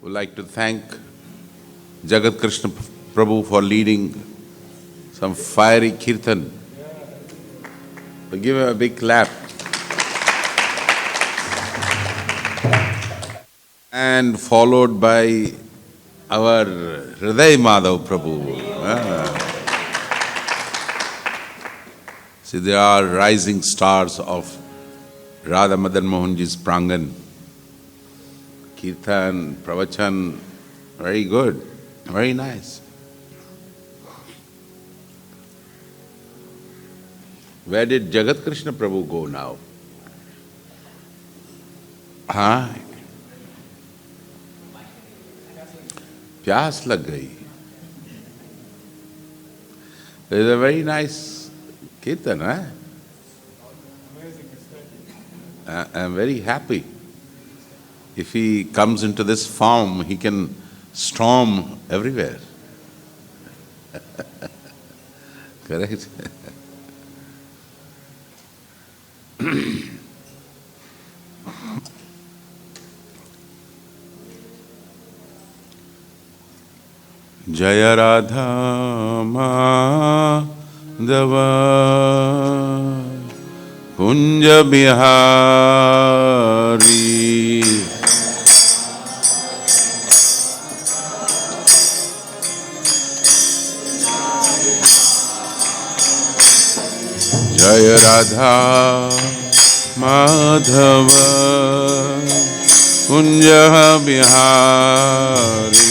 would like to thank Jagat Krishna Prabhu for leading some fiery kirtan. So give him a big clap. And followed by our Hriday Madhav Prabhu. See, they are rising stars of Radha Madan Mohanji's Prangan. Kirtan, Pravachan, very good, very nice. Where did Jagat Krishna Prabhu go now? हाँ, प्यास लग गई. There is a very nice kirtan, I am very happy. If he comes into this form, he can storm everywhere. Correct? Jaya Radha Madhava Kunja Bihari Jaya Radha Madhava Kunja Bihari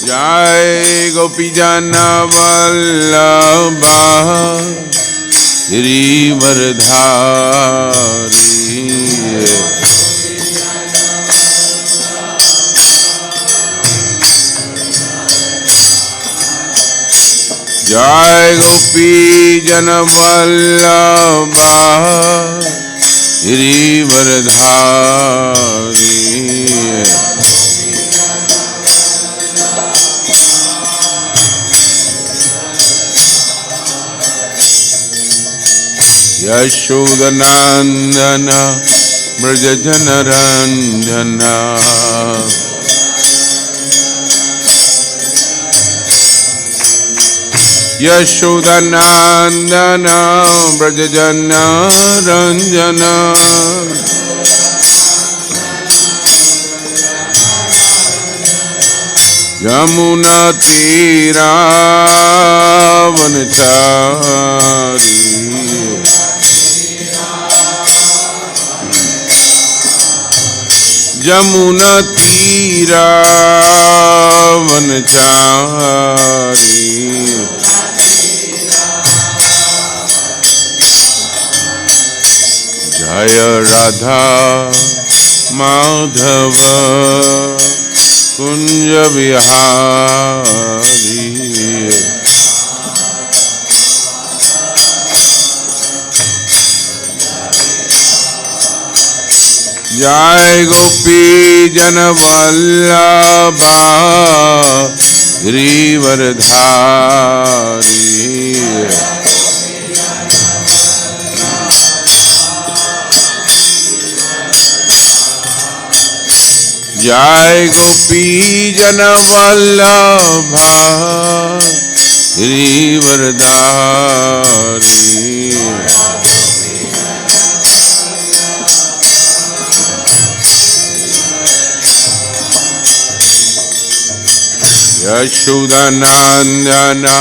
Jai Gopi Jana Vallabha Girivardhari Jai Gopi Jana Vallabha Girivardhari Yashodanandana Brajajana Ranjana Yashodanandana Brajajana Ranjana Yamuna Tira Vanachari Jamuna Tira Vanachari Jaya Radha Madhava Kunja Bihari Jai Gopi Jana Vallabha Girivardhari Jai Gopi Jana Vallabha Girivardhari Yashodanandana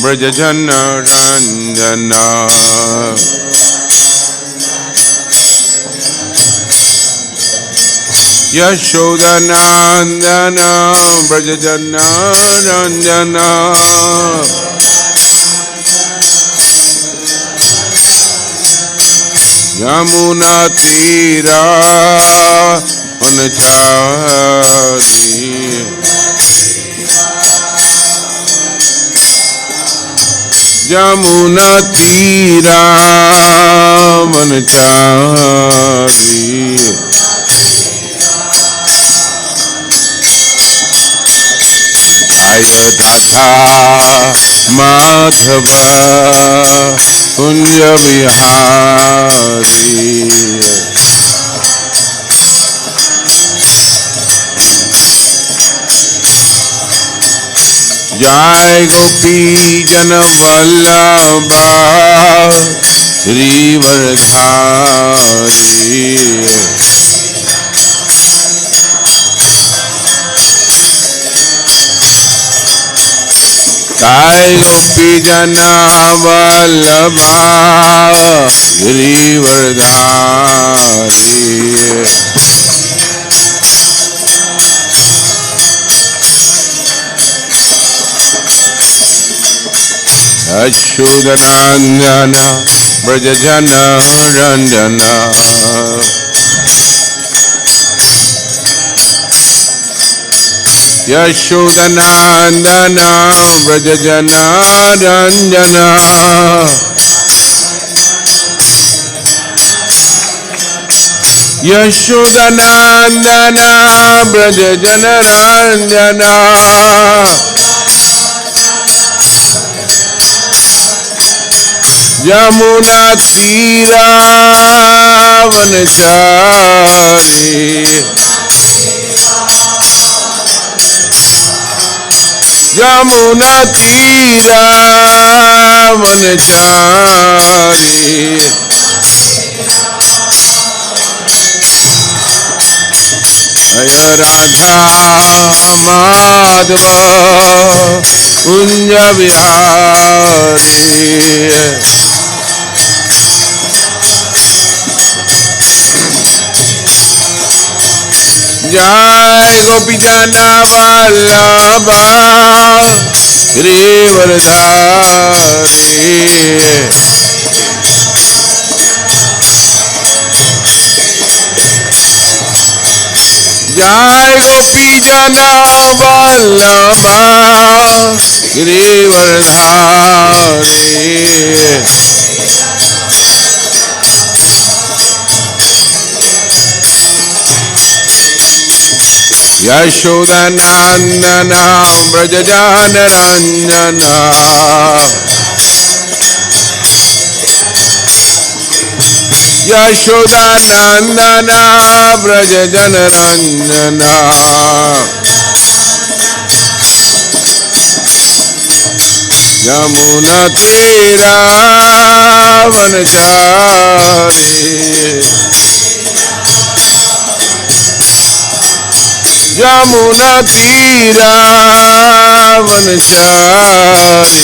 Brajajana Ranjana Yashodanandana Brajajana Ranjana Yamuna Tira Vanachari Jamuna Tira Vanachari Jaya Radha Madhava Kunja Vihari. Jai Gopi Jana Vallabha Shri Vardhari. Jai Gopi Jana Vallabha Shri Vardhari. Achyutanandana Brajajana Randana. Yashodanandana Brajajana Randana. Yashodanandana Brajajana Randana. Yamuna Tira Vanachari. Yamuna Tira Vanachari. Jaya Radha Madhava Kunja Vihari. Jai Gopi Jana Vallabha Shri Vardhari. Jai Gopi Jana Vallabha Shri Vardhari. Yashodanandana Brajajana Ranjana. Yashodanandana Brajajana Ranjana. Yamuna Tira Vanachari. Yamuna Tira Vanachari.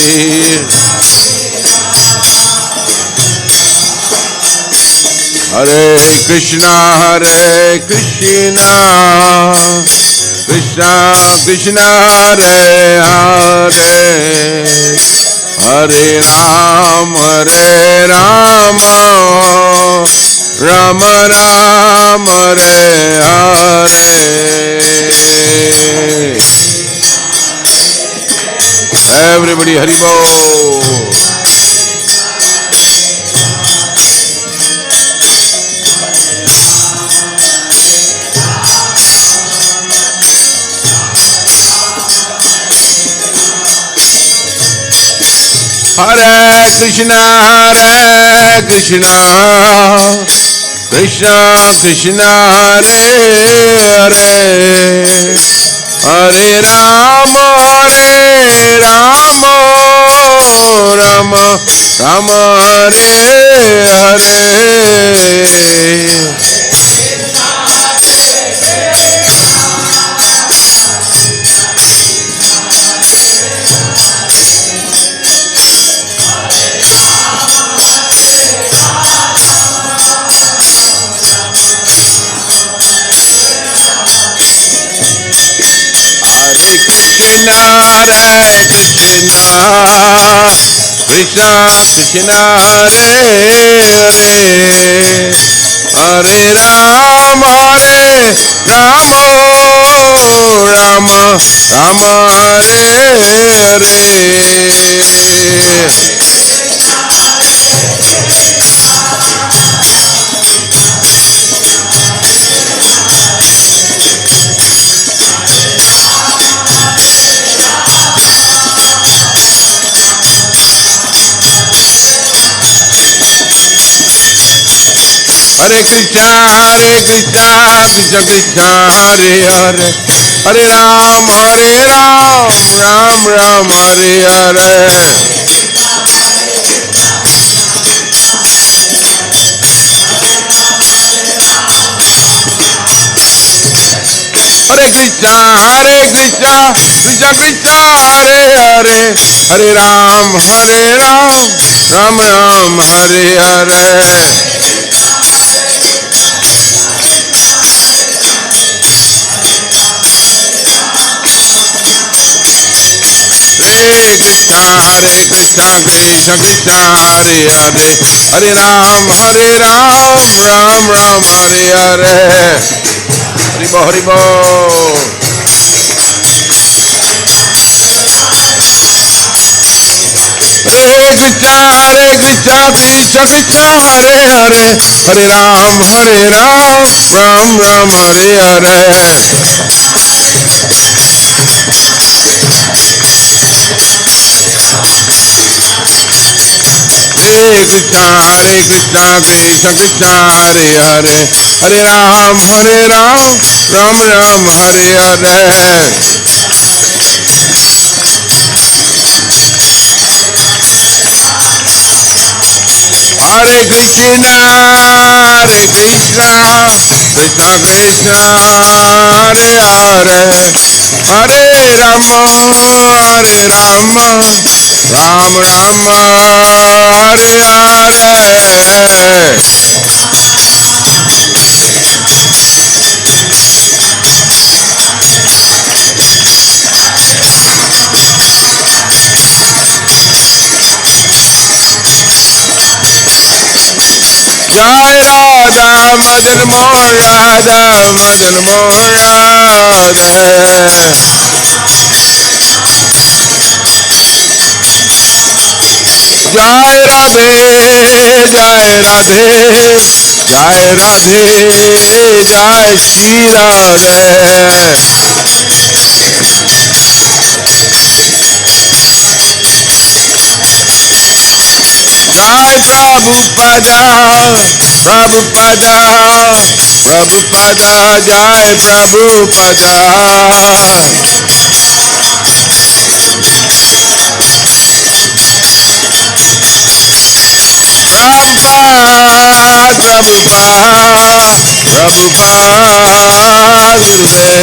Hare Krishna Krishna Krishna Hare Hare. Hare Rama Rama Rama Hare Hare. Everybody Hari Bol. Hare Krishna Krishna Krishna Hare Hare. Hare Rama Rama Rama Hare Hare. Krishna Hare Hare. Hare Rama Rama Hare Hare. Krishna, Krishna Krishna, Hare Hare, Hare Ram, Ram Ram, Hare Hare. Hare Krishna, Krishna Krishna, Hare Hare, Hare Ram, Ram Ram, Hare Hare. Hare Krishna, Krishna Krishna, Hare Hare, Hare Ram, Ram Ram, Hare Hare. Haribo, Haribo. Hare Krishna, Krishna Krishna, Hare Hare, Hare Ram, Ram Ram, Hare Hare. Hare Krishna, Krishna Krishna, Hare Hare, Hare Ram, Ram Ram, Hare Hare. Hare Krishna, Krishna Krishna, Hare Hare, Hare Rama, Ram Ram, Hare Hare. Jai Radha Madan Mohan, Radha Madan Mohan, Radha. Jai Radhe, Jai Radhe, Jai Radhe, Jai Shri Radhe. Jai Prabhupada, Prabhupada, Prabhupada, Jai Prabhupada. Prabhupada, Prabhupada, Prabhupada, Gurudev.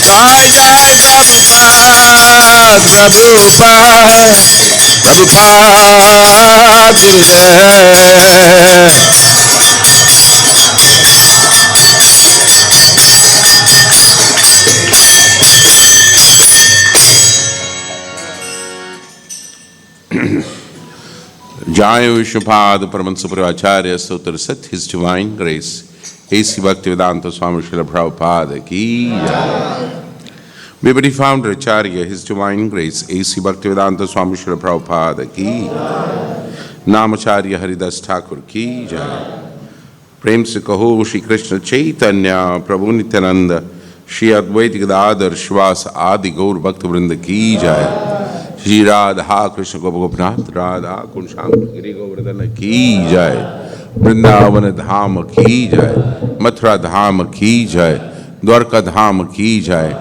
Jai Jai Prabhupada, Prabhupada, Prabhupada, Gurudev. Jai Vishnupada Paramahansa Acharya Sutra Sat, His Divine Grace, A.C. Bhaktivedanta Swami Srila Prabhupada Ki Jai. Vibhuti Founder Acharya, His Divine Grace, A.C. Bhaktivedanta Swami Srila Prabhupada Ki Jai. Namacharya Haridas Thakur Ki Jai. Prem se kaho Shri Krishna Chaitanya Prabhu Nityananda Shri Advaita Gadadhar Shivas Adi Gaur Bhakta Vrinda Ki Jai. Shri Radha Krishna Gopinath Radha Kunshang Giri Govardhana Ki Jai. Vrindavan Dham Ki Jai. Mathura Dham Ki Jai. Dwarka Dham Ki Jai.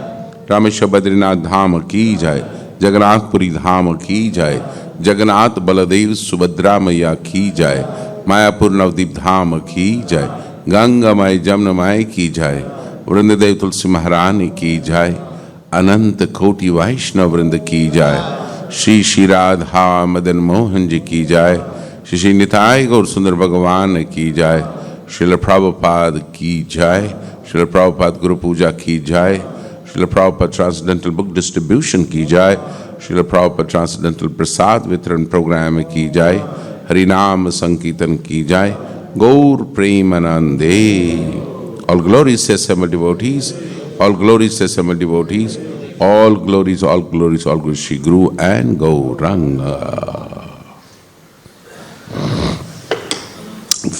Rameshwar Badrinath Dham Ki Jai. Jagannath Puri Dham Ki Jai. Jagannath Baladev Subhadra Maya Ki Jai. Mayapur Navdeep Dham Ki Jai. Ganga Mai Jamna Mai Ki Jai. Vrindadev Tulsi Maharani Ki Jai. Anant Koti Vaishnav Vrinda Ki Jai. Shri Shri Radha Madan Mohan Ji Ki Jai. Shri Shri Nitai Gaur Sundar Bhagavan Ki Jai. Srila Prabhupada Ki Jai. Srila Prabhupada Guru Puja Ki Jai. Srila Prabhupada Transcendental Book Distribution Ki Jai. Srila Prabhupada Transcendental Prasad Vitran Program Ki Jai. Harinam Sankirtan Ki Jai. Gaur Premanande. All glories to assembled devotees. All glories to assembled devotees. All glories, all glories, all glories, Shri Guru and Gauranga.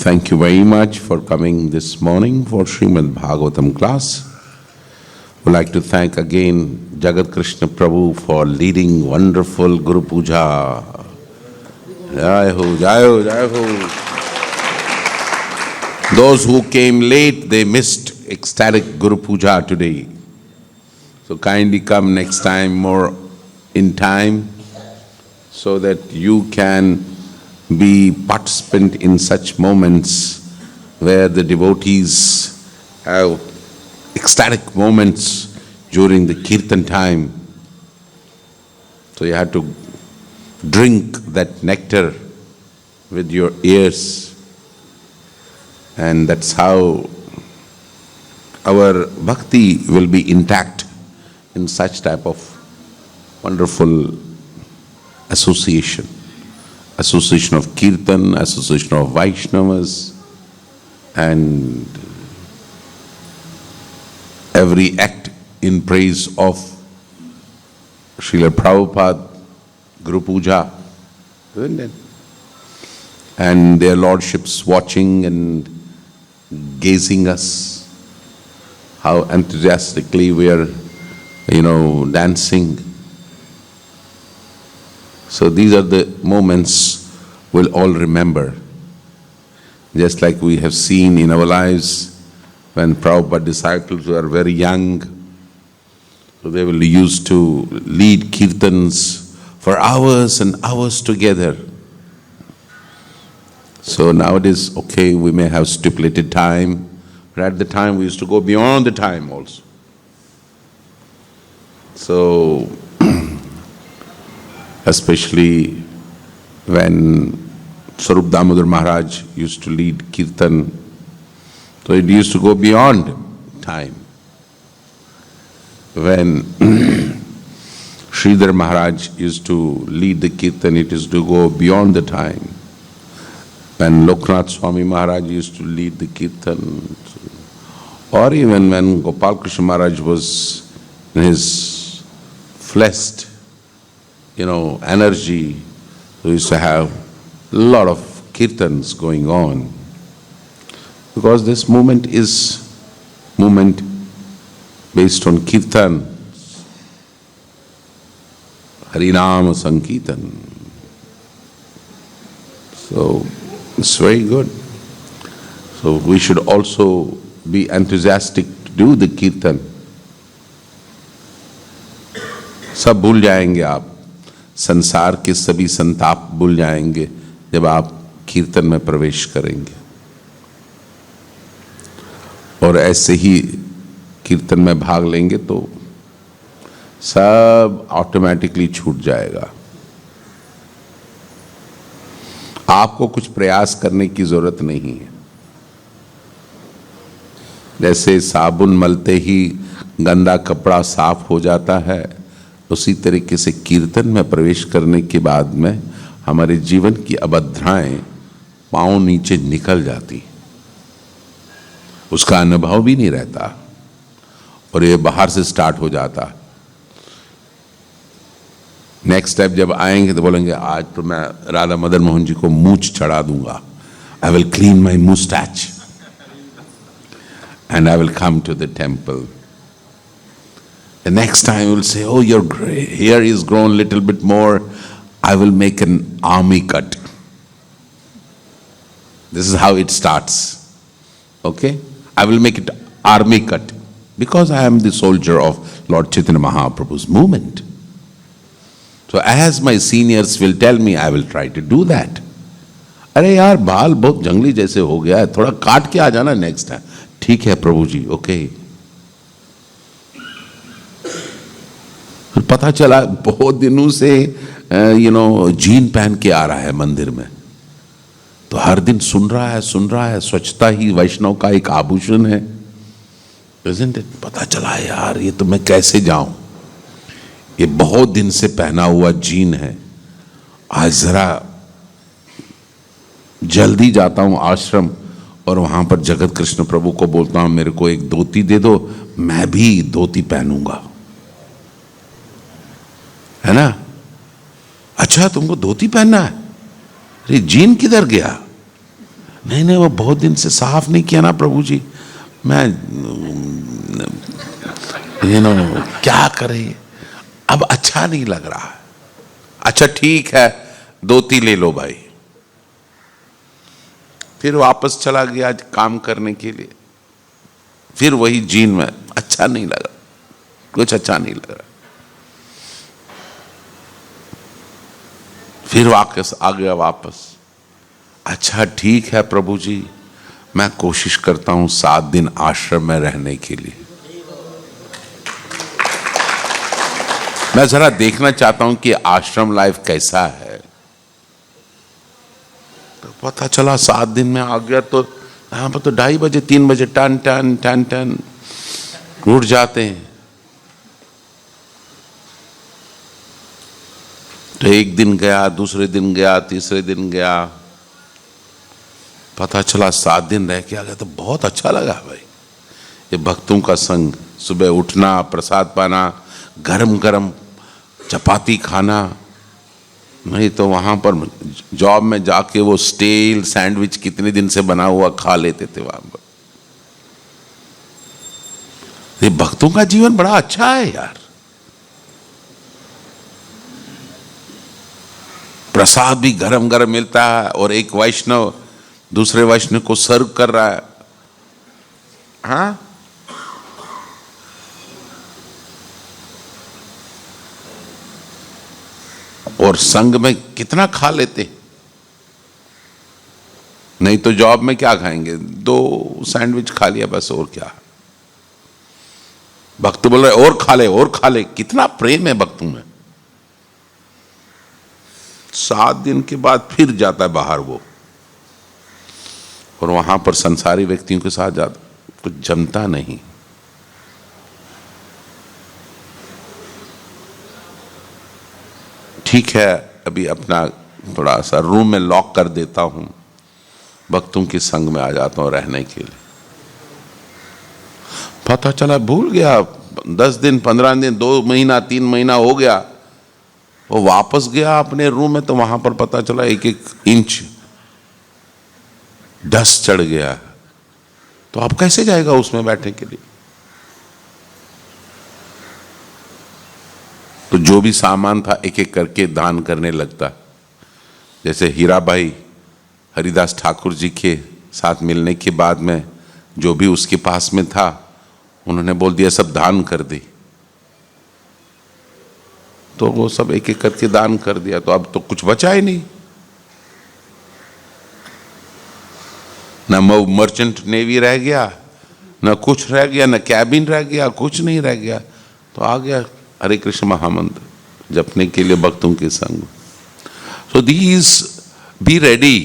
Thank you very much for coming this morning for Shrimad Bhgavatam class. Would like to thank again Jagat Krishna Prabhu for leading wonderful Guru Puja. Jai Ho, Jai Ho, Jai Ho. Those who came late, they missed ecstatic Guru Puja today. So kindly come next time more in time so that you can be participant in such moments where the devotees have ecstatic moments during the kirtan time. So you have to drink that nectar with your ears, and that's how our bhakti will be intact in such type of wonderful association. Association of kirtan, association of Vaishnavas, and every act in praise of Srila Prabhupada, Guru Puja, isn't it? And their lordships watching and gazing us, how enthusiastically we are, dancing. So these are the moments we'll all remember. Just like we have seen in our lives when Prabhupada disciples were very young, so they will used to lead kirtans for hours and hours together. So nowadays, okay, we may have stipulated time, but at the time we used to go beyond the time also. So, especially when Swarup Damodar Maharaj used to lead kirtan, so it used to go beyond time. When Sridhar Maharaj used to lead the kirtan, it used to go beyond the time. When Loknath Swami Maharaj used to lead the kirtan, or even when Gopal Krishna Maharaj was in his fleshed, energy, we used to have a lot of kirtans going on. Because this movement is movement based on kirtan, Harinam Sankirtan. So it's very good. So we should also be enthusiastic to do the kirtan. सब भूल जाएंगे आप, संसार के सभी संताप भूल जाएंगे जब आप कीर्तन में प्रवेश करेंगे। और ऐसे ही कीर्तन में भाग लेंगे तो सब ऑटोमेटिकली छूट जाएगा। आपको कुछ प्रयास करने की जरूरत नहीं है। जैसे साबुन मलते ही गंदा कपड़ा साफ हो जाता है, उसी तरीके से कीर्तन में प्रवेश करने के बाद में हमारे जीवन की अभद्राएं पांव नीचे निकल जाती, उसका अनुभव भी नहीं रहता और ये बाहर से स्टार्ट हो जाता। नेक्स्ट स्टेप जब आएंगे तो बोलेंगे आज तो मैं राधा मदन मोहन जी को मूंछ चढ़ा दूंगा, I will clean my moustache and I will come to the temple. The next time you will say, oh, your hair is grown a little bit more, I will make an army cut. This is how it starts. Okay? I will make it army cut because I am the soldier of Lord Chaitanya Mahaprabhu's movement. So as my seniors will tell me, I will try to do that. अरे यार बाल बहुत जंगली जैसे हो गया है, थोड़ा काट के आ जाना नेक्स्ट टाइम। ठीक है प्रभु जी, ओके। फिर पता चला बहुत दिनों से जीन पहन के आ रहा है मंदिर में, तो हर दिन सुन रहा है स्वच्छता ही वैष्णव का एक आभूषण है। Isn't it? पता चला यार ये तो मैं कैसे जाऊं, ये बहुत दिन से पहना हुआ जीन है, आज जरा जल्दी जाता हूं आश्रम और वहां पर जगत कृष्ण प्रभु को बोलता हूं मेरे को एक धोती दे दो, मैं भी धोती पहनूंगा, है ना। अच्छा तुमको धोती पहनना है, अरे जीन किधर गया? नहीं वो बहुत दिन से साफ नहीं किया ना प्रभु जी, मैं क्या करे, अब अच्छा नहीं लग रहा है। अच्छा ठीक है, 2-3 ले लो भाई। फिर वापस चला गया काम करने के लिए, फिर वही जीन में, अच्छा नहीं लगा, कुछ अच्छा नहीं लग रहा। फिर वापस आ गया वापस। अच्छा ठीक है प्रभु जी, मैं कोशिश करता हूं 7 दिन आश्रम में रहने के लिए। मैं जरा देखना चाहता हूं कि आश्रम लाइफ कैसा है। तो पता चला 7 दिन में आ गया तो यहां पर तो 2:30 बजे 3 बजे टन टन टन टन उठ जाते हैं। तो एक दिन गया, दूसरे दिन गया, तीसरे दिन गया, पता चला 7 दिन रह के आ गया तो बहुत अच्छा लगा भाई। ये भक्तों का संग, सुबह उठना, प्रसाद पाना, गरम गरम चपाती खाना, नहीं तो वहां पर जॉब में जाके वो स्टेल सैंडविच कितने दिन से बना हुआ खा लेते थे वहां पर। ये भक्तों का जीवन बड़ा अच्छा है यार। प्रसाद भी गरम गरम मिलता है और एक वैष्णव दूसरे वैष्णव को सर्व कर रहा है। हाँ, और संग में कितना खा लेते, नहीं तो जॉब में क्या खाएंगे, 2 सैंडविच खा लिया बस, और क्या। भक्त बोल रहे और खा ले और खा ले, कितना प्रेम है भक्तों में। 7 दिन के बाद फिर जाता है बाहर वो, और वहां पर संसारी व्यक्तियों के साथ जाता, कुछ जमता नहीं। ठीक है, अभी अपना थोड़ा सा रूम में लॉक कर देता हूं, भक्तों के संग में आ जाता हूं रहने के लिए। पता चला भूल गया, 10 दिन 15 दिन 2 महीना 3 महीना हो गया, वो वापस गया अपने रूम में तो वहां पर पता चला 1-1 इंच डस्ट चढ़ गया। तो अब कैसे जाएगा उसमें बैठने के लिए। तो जो भी सामान था एक एक करके दान करने लगता। जैसे हीरा भाई हरिदास ठाकुर जी के साथ मिलने के बाद में जो भी उसके पास में था उन्होंने बोल दिया सब दान कर दे, तो वो सब एक एक करके दान कर दिया। तो अब तो कुछ बचा ही नहीं, ना मर्चेंट नेवी रह गया, ना कुछ रह गया, ना कैबिन रह गया, कुछ नहीं रह गया। तो आ गया हरे कृष्ण महामंत्र जपने के लिए भक्तों के संग। So these be ready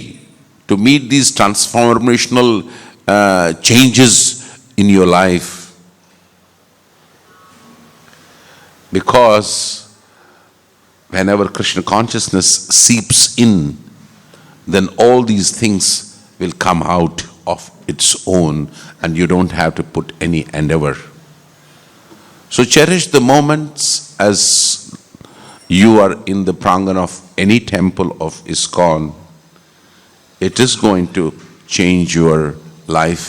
to meet these transformational changes in your life, because whenever Krishna consciousness seeps in, then all these things will come out of its own and you don't have to put any endeavor. So cherish the moments as you are in the prangan of any temple of ISKCON. It is going to change your life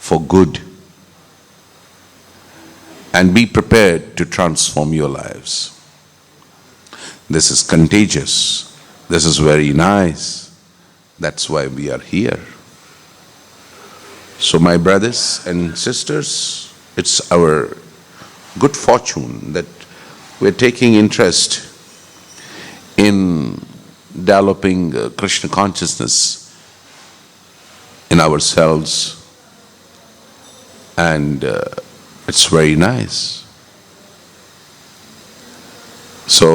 for good. And be prepared to transform your lives. This is contagious. This is very nice. That's why we are here. So my brothers and sisters, it's our good fortune that we're taking interest in developing Krishna consciousness in ourselves, and it's very nice. So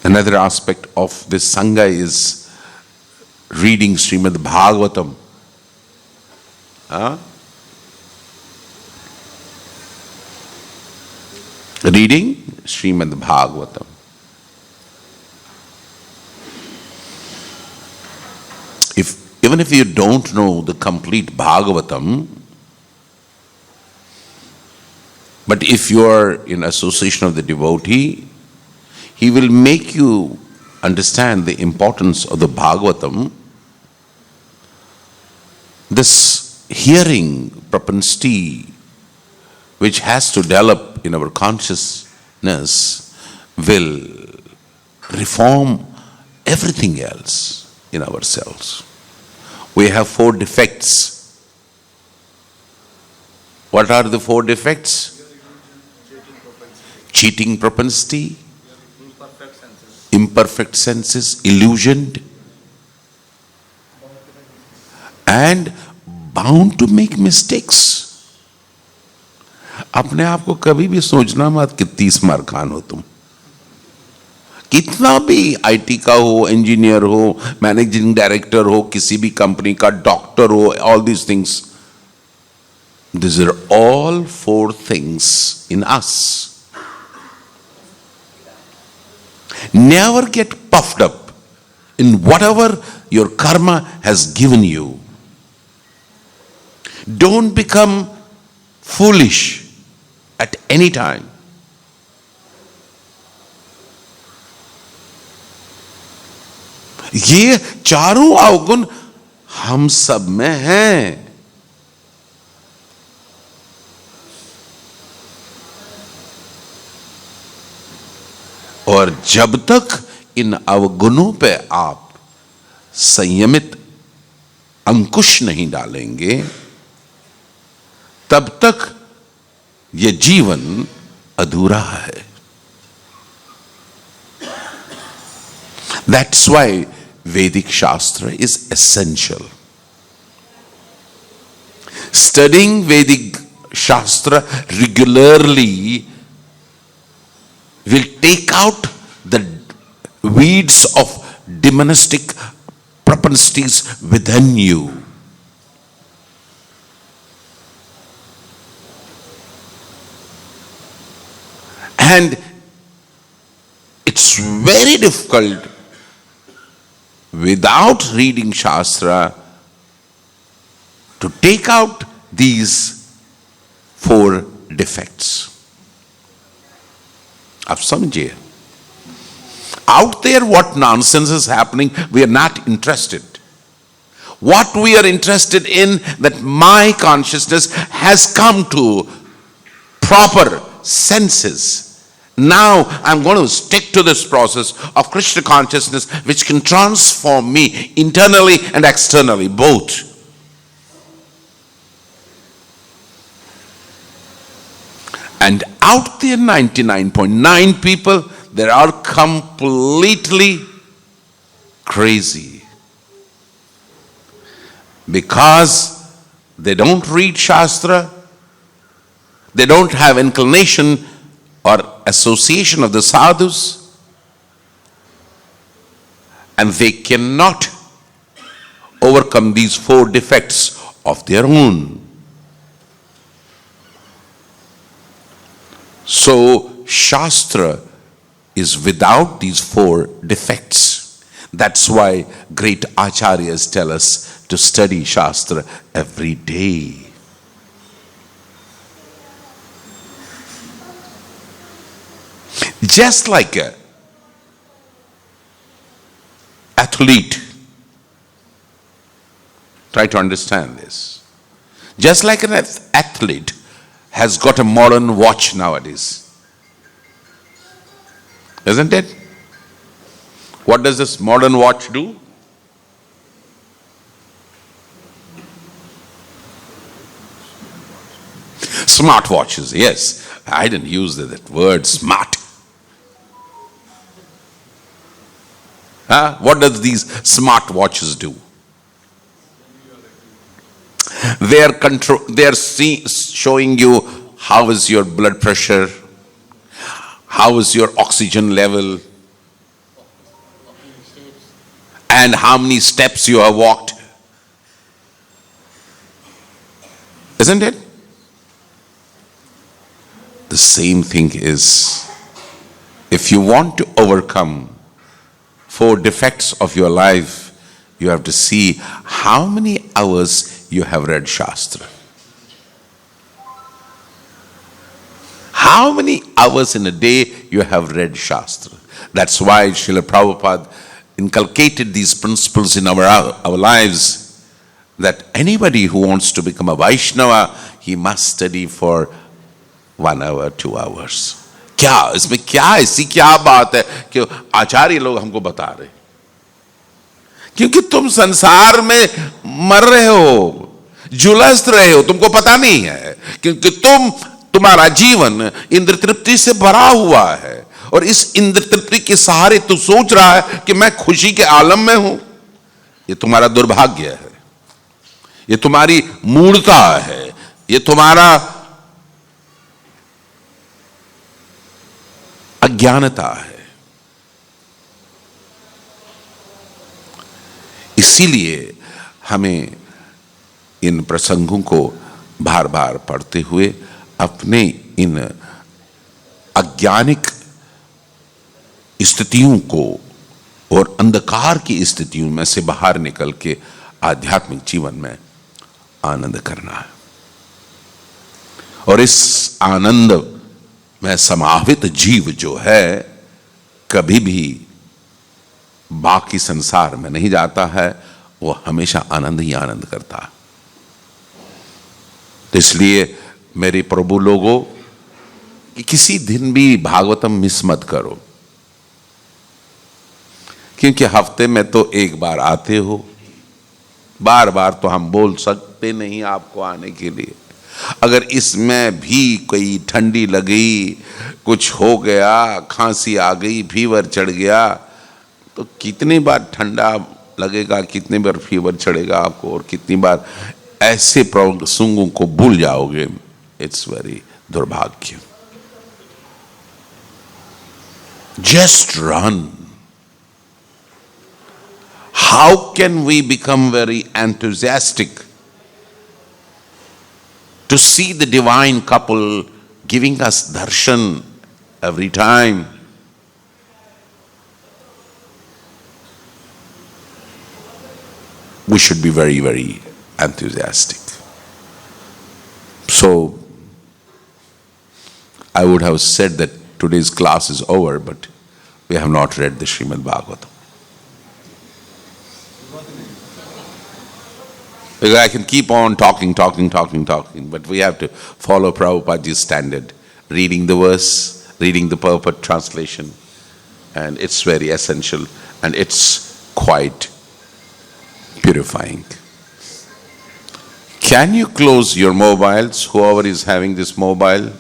another aspect of this Sangha is reading Shrimad Bhgavatam. Reading Shrimad Bhgavatam. Even if you don't know the complete Bhgavatam, but if you are in association of the devotee, he will make you understand the importance of the Bhagavatam. This hearing propensity which has to develop in our consciousness will reform everything else in ourselves. We have 4 defects. What are the 4 defects? Cheating propensity, imperfect senses, illusioned, and bound to make mistakes. अपने आप को कभी भी सोचना मत कि 30 मार खान हो तुम. कितना भी आईटी का हो, इंजीनियर हो, मैनेजिंग डायरेक्टर हो, किसी भी कंपनी का डॉक्टर हो, all these things, these are all 4 things in us. Never get puffed up in whatever your karma has given you. Don't become foolish at any time. ये चारों अवगुण हम सब में हैं. और जब तक इन अवगुणों पे आप संयमित अंकुश नहीं डालेंगे, तब तक ये जीवन अधूरा है. That's why Vedic Shastra is essential. Studying Vedic Shastra regularly will take out the weeds of demonistic propensities within you. And it's very difficult without reading Shastra to take out these 4 defects. आप समझिए, out there what nonsense is happening, we are not interested. What we are interested in, that my consciousness has come to proper senses. Now I'm going to stick to this process of Krishna consciousness, which can transform me internally and externally, both. And out there 99.9 people, they are completely crazy. Because they don't read Shastra, they don't have inclination or association of the sadhus, and they cannot overcome these 4 defects of their own. So Shastra is without these 4 defects. That's why great acharyas tell us to study Shastra every day. Just like an athlete, try to understand this. Just like an athlete has got a modern watch nowadays, isn't it? What does this modern watch do? Smart watches, yes. I didn't use that word, smart. What does these smart watches do? They are showing you how is your blood pressure, how is your oxygen level, and how many steps you have walked. Isn't it? The same thing is, if you want to overcome 4 defects of your life, you have to see how many hours you have read Shastra. How many hours in a day you have read Shastra. That's why Srila Prabhupada inculcated these principles in our lives, that anybody who wants to become a Vaishnava, he must study for 1 hour, 2 hours? क्या इसमें, क्या ऐसी क्या बात है कि आचार्य लोग हमको बता रहे? क्योंकि तुम संसार में मर रहे हो, झुलस रहे हो, तुमको पता नहीं है। क्योंकि तुम्हारा जीवन इंद्र तृप्ति से भरा हुआ है, और इस इंद्र तृप्ति के सहारे तू सोच रहा है कि मैं खुशी के आलम में हूं। ये तुम्हारा दुर्भाग्य है, ये तुम्हारी मूढ़ता है, ये तुम्हारा अज्ञानता है। इसीलिए हमें इन प्रसंगों को बार बार पढ़ते हुए अपने इन अज्ञानिक स्थितियों को और अंधकार की स्थितियों में से बाहर निकल के आध्यात्मिक जीवन में आनंद करना है। और इस आनंद में समाहित जीव जो है कभी भी बाकी संसार में नहीं जाता है, वो हमेशा आनंद ही आनंद करता है। तो इसलिए मेरे प्रभु लोगों कि किसी दिन भी भागवतम मिस मत करो, क्योंकि हफ्ते में तो एक बार आते हो, बार बार तो हम बोल सकते नहीं आपको आने के लिए। अगर इसमें भी कोई ठंडी लगी, कुछ हो गया, खांसी आ गई, फीवर चढ़ गया, तो कितनी बार ठंडा लगेगा, कितनी बार फीवर चढ़ेगा आपको, और कितनी बार ऐसे प्रसंगों को भूल जाओगे। इट्स वेरी दुर्भाग्य। Just run. How can we become very enthusiastic to see the divine couple giving us darshan every time? We should be very, very enthusiastic. So, I would have said that today's class is over, but we have not read the Shrimad Bhgavatam. Because I can keep on talking, but we have to follow Prabhupada's standard, reading the verse, reading the purport translation, and it's very essential, and it's quite purifying. Can you close your mobiles, whoever is having this mobile?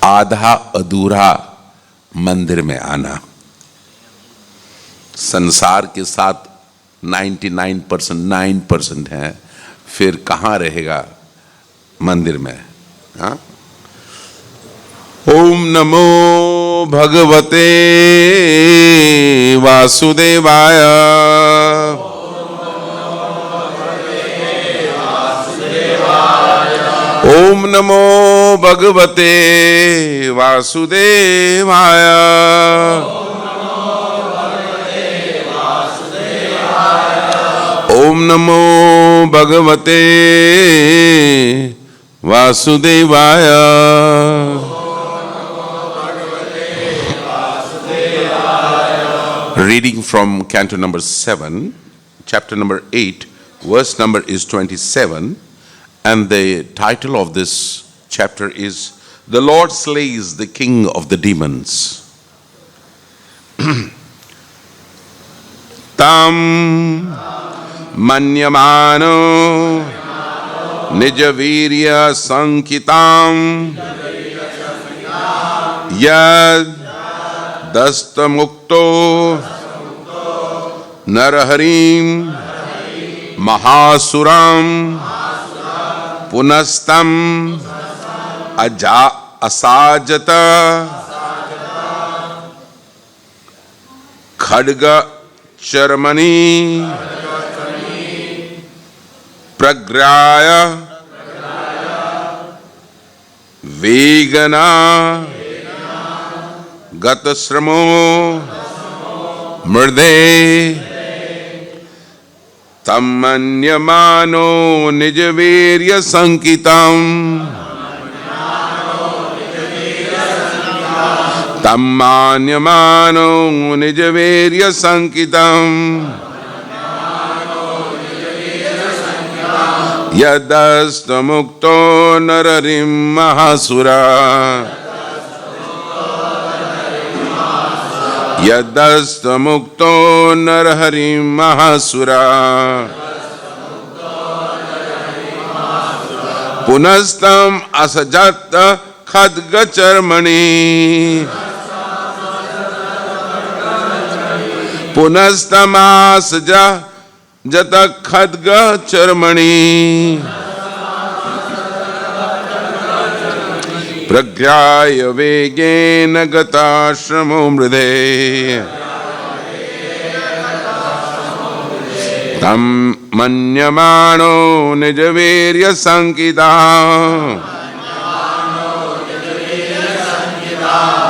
आधा अधूरा मंदिर में आना, संसार के साथ 99% है, फिर कहाँ रहेगा मंदिर में? हाँ? ओम नमो भगवते वासुदेवाय। ओम नमो भगवते वासुदेवाय। ओम नमो भगवते वासुदेवाय। Reading from canto number 7, chapter number 8, verse number is 27, and the title of this chapter is The Lord Slays the King of the Demons. Tam manyamano nijavirya sankitam yad dastamukto narharim mahasuram punastam asajata khadga charmani pragraya vegana gatasramo mrde tamanyamano nijavirya sankitam tamanyamano nijavirya sankitam यदस्तमुक्तो नरहरिं महासुरा यदस्तमुक्तो नरहरिं महासुरा पुनस्तम असजत खड्ग चर्मणि पुनस्तमासजत खड्ग चर्मणि प्रज्ञाय वेगेन गताश्रमो मृधे तम मन्यमानो निजवीर्य संकिता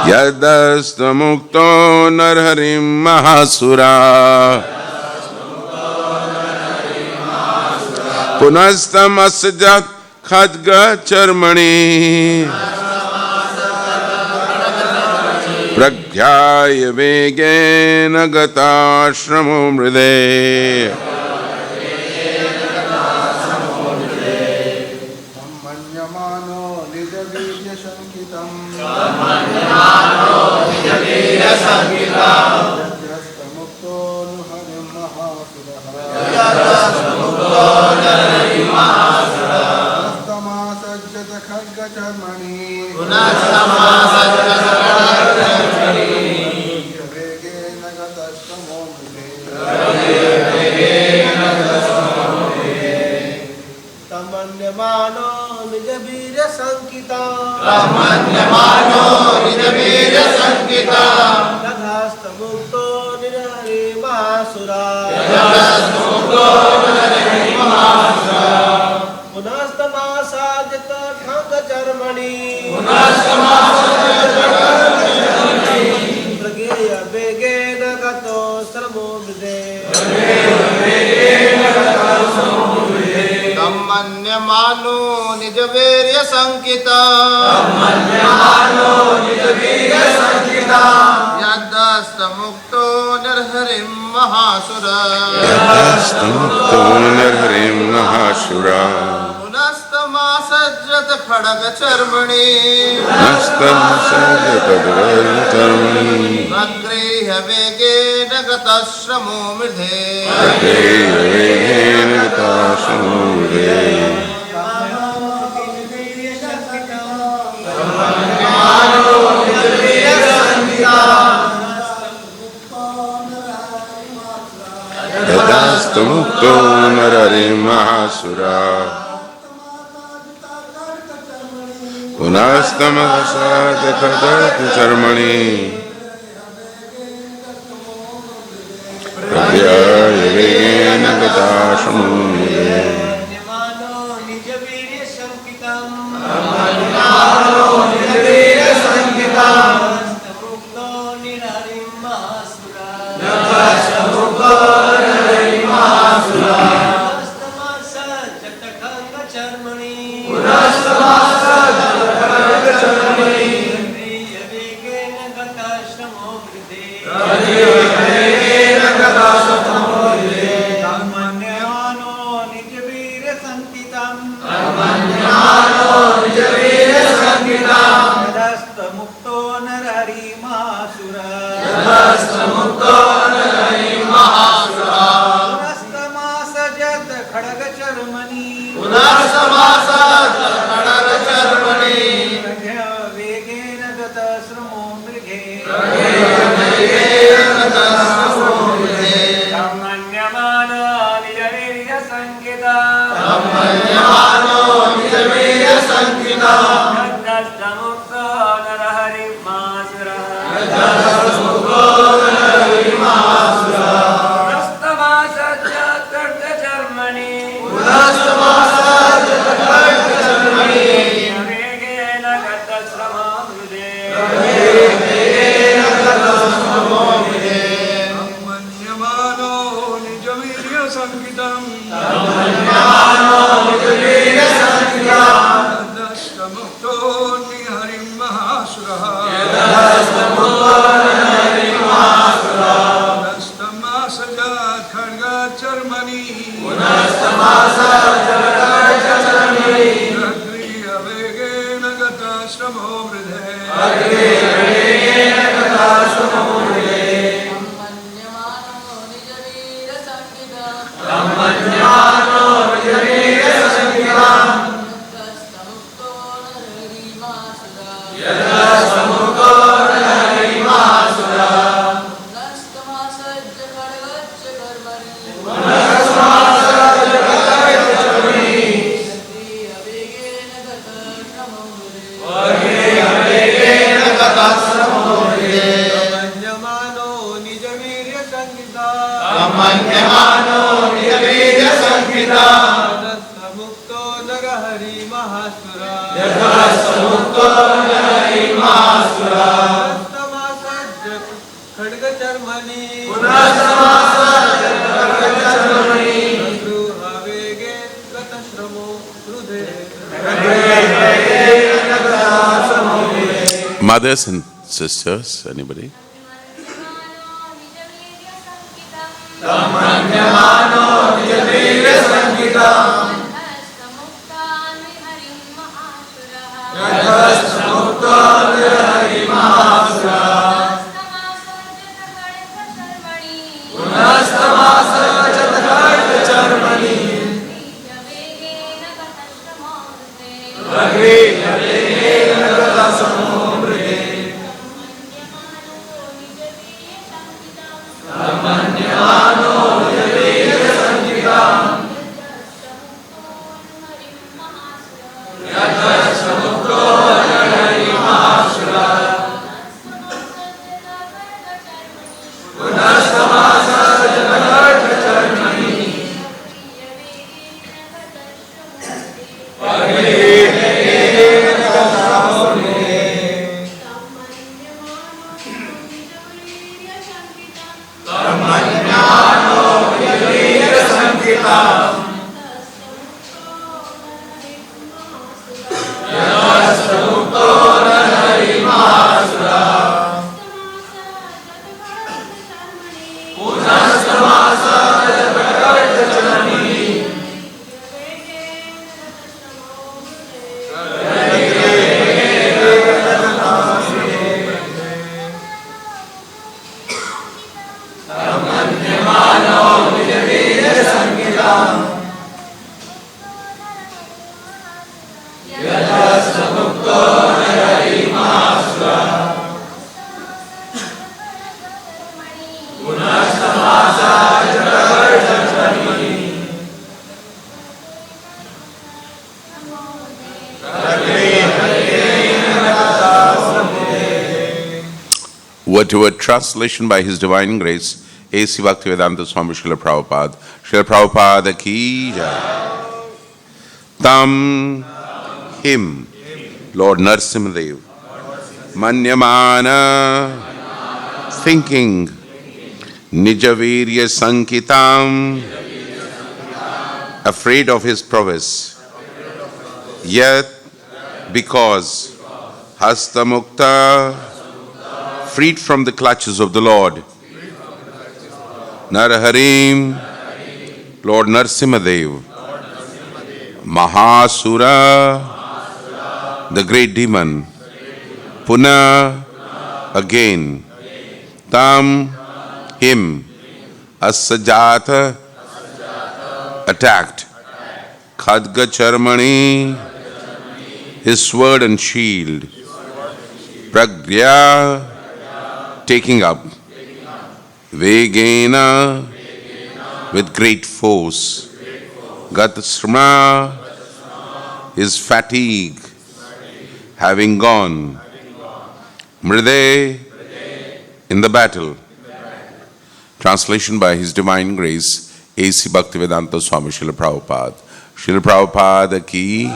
यदस्तमुक्तो नरहरिं महासुरा पुनस्तमसजत खड्ग चर्मणि प्रज्ञाय वेगेन गताश्रमो मृधे यदस्तमुक्तो नरहरिं महासुरा पुनस्तमसजत खड्ग चर्मणि प्रज्ञाय वेगेन गताश्रमो मृधे Mothers and sisters, anybody? Word-to-word translation by His Divine Grace, A.C. Bhaktivedanta Swami Srila Prabhupada. Srila Prabhupada ki jai. Tam, him, Lord Narsimhadev, Manyamana, thinking, Nijavirya Sankitam, afraid of his prowess. Yet, because Hastamukta, freed from the clutches of the Lord. Naraharim, Lord Narsimhadev. Mahasura, the great demon. Puna, again. Tam, him. Asajata, attacked. Khadga Charmani, his sword and shield. Pragya, taking up. Vegena, with great force. Gatasrma, his fatigue, having gone. Mride, in the battle. Translation by His Divine Grace, A.C. Bhaktivedanta Swami Srila Prabhupada. Srila Prabhupada ki.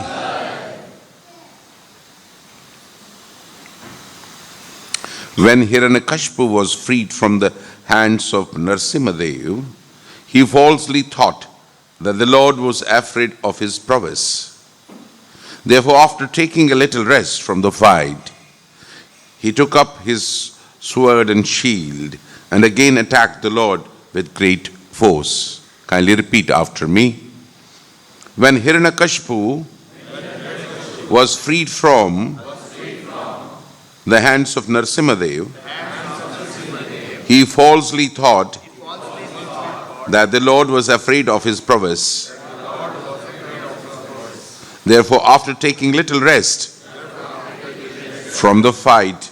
When Hiranyakashipu was freed from the hands of Narsimhadev, he falsely thought that the Lord was afraid of his prowess. Therefore, after taking a little rest from the fight, he took up his sword and shield and again attacked the Lord with great force. Kindly repeat after me. When Hiranyakashipu was freed from the hands of Narasimhadev, he falsely thought that the Lord was afraid of his prowess. Therefore, after taking little rest from the fight,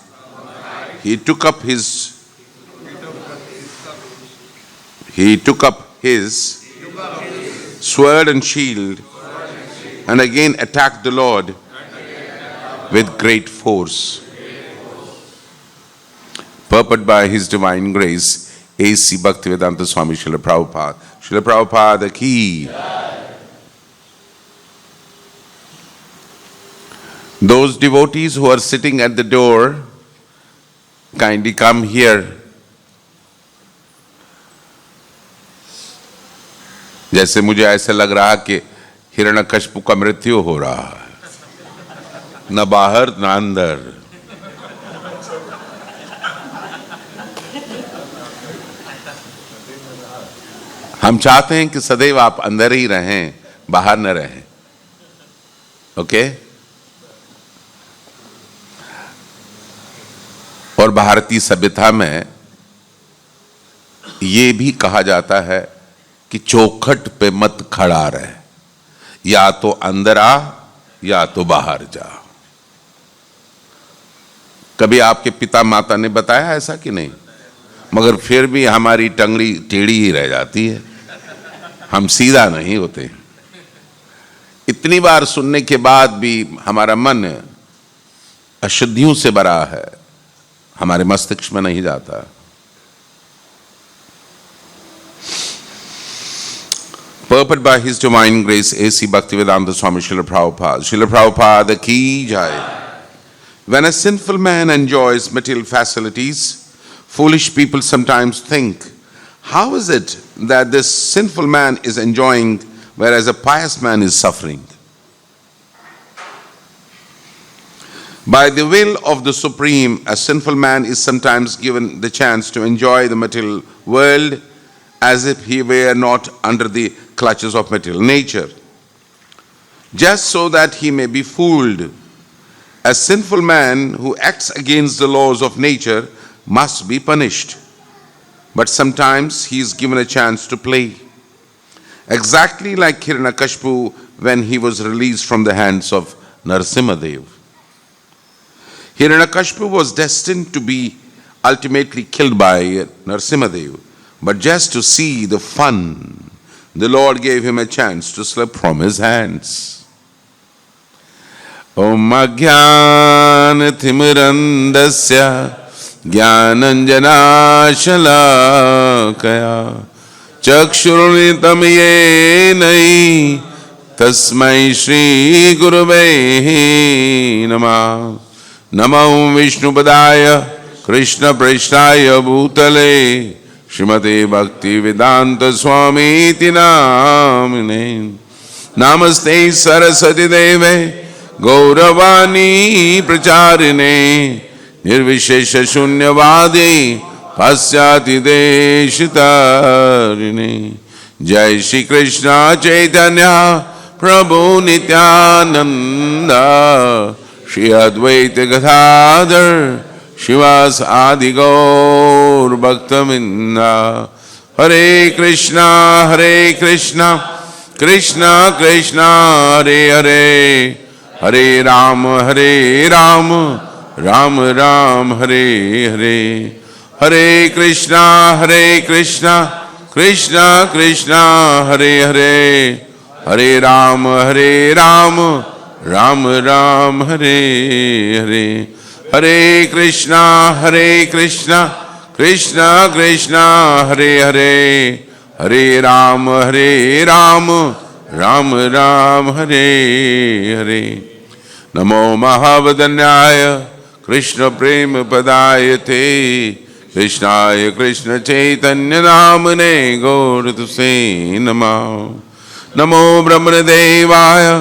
he took up his sword and shield and again attacked the Lord with great force. Purport by His Divine Grace, A.C. Bhaktivedanta Swami Srila Prabhupada. Srila Prabhupada ki. Those devotees who are sitting at the door, kindly come here. जैसे मुझे ऐसा लग रहा कि हिरण्यकश्यप का मृत्यु हो रहा है, न बाहर न अंदर। हम चाहते हैं कि सदैव आप अंदर ही रहें, बाहर न रहें। ओके? और भारतीय सभ्यता में ये भी कहा जाता है कि चौखट पे मत खड़ा रहे, या तो अंदर आ या तो बाहर जा। कभी आपके पिता माता ने बताया ऐसा कि नहीं? मगर फिर भी हमारी टंगड़ी टेढ़ी ही रह जाती है, हम सीधा नहीं होते। इतनी बार सुनने के बाद भी हमारा मन अशुद्धियों से भरा है, हमारे मस्तिष्क में नहीं जाता। Purport by His Divine Grace, A.C. Bhaktivedanta Swami Srila Prabhupada. Srila Prabhupada ki jai. When a sinful man enjoys material facilities, foolish people sometimes think, how is it that this sinful man is enjoying whereas a pious man is suffering? By the will of the Supreme, a sinful man is sometimes given the chance to enjoy the material world as if he were not under the clutches of material nature, just so that he may be fooled. A sinful man who acts against the laws of nature must be punished, but sometimes he is given a chance to play, exactly like Hiranyakashipu when he was released from the hands of Narasimhadev. Hiranyakashipu was destined to be ultimately killed by Narasimhadev, but just to see the fun, the Lord gave him a chance to slip from his hands. Om Ajnana Timirandasya Jnananjana Shalakaya Chakshurunitam Yenai Tasmai Shri Gurave Namah. Namo Vishnupadaya Krishna Preshtaya Bhutale Shrimate Bhakti Vedanta Swami iti namine. Namaste Saraswati Deve Gauravani Pracharine Nirvishesha Shunyavadi Pasyati Deshitarine. Jai Shri Krishna Chaitanya Prabhu Nityananda Shri Advaita Gadadhar Shivas Adi Gaur Bhaktavinda. Hare Krishna Krishna Krishna Hare Hare, Hare Rama Ram Ram Hare Hare. Hare Krishna Krishna Krishna Hare Hare, Hare Rama Ram Ram Hare Hare. Hare Krishna Krishna Krishna Hare Hare, Hare Rama Ram Ram Hare Hare. Namo Mahavadanyaya Krishna Prema Padayate Krishnaya Krishna Chaitanya Namane Gauratuse Namah. Namo Brahmanadevaya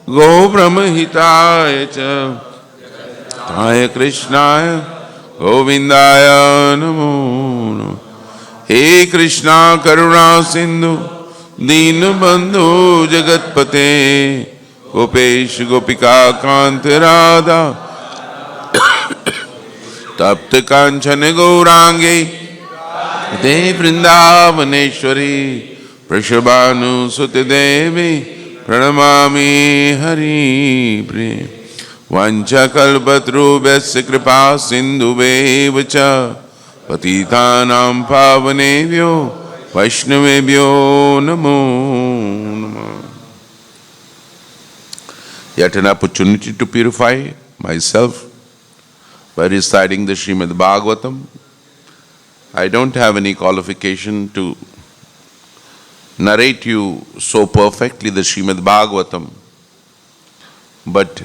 Go Brahmahitaya Cha Hare Krishnaya Govindaya Namo. He Krishna Karuna Sindhu Deenabandhu Jagatpate Gopesh Gopika Kanta Radha तप्त कांचन गौरांगे दे वृंदावनेश्वरी वृषभानुसुते देवी प्रणमामि हरि प्रिय वंशकल्पतरुभ्यश्च कृपा सिन्धुभ्येव च पतितानां पावनेभ्यो वैष्णवेभ्यो नमो नमः. Yet an opportunity to purify myself by reciting the Shrimad Bhgavatam. I don't have any qualification to narrate you so perfectly the Shrimad Bhgavatam, but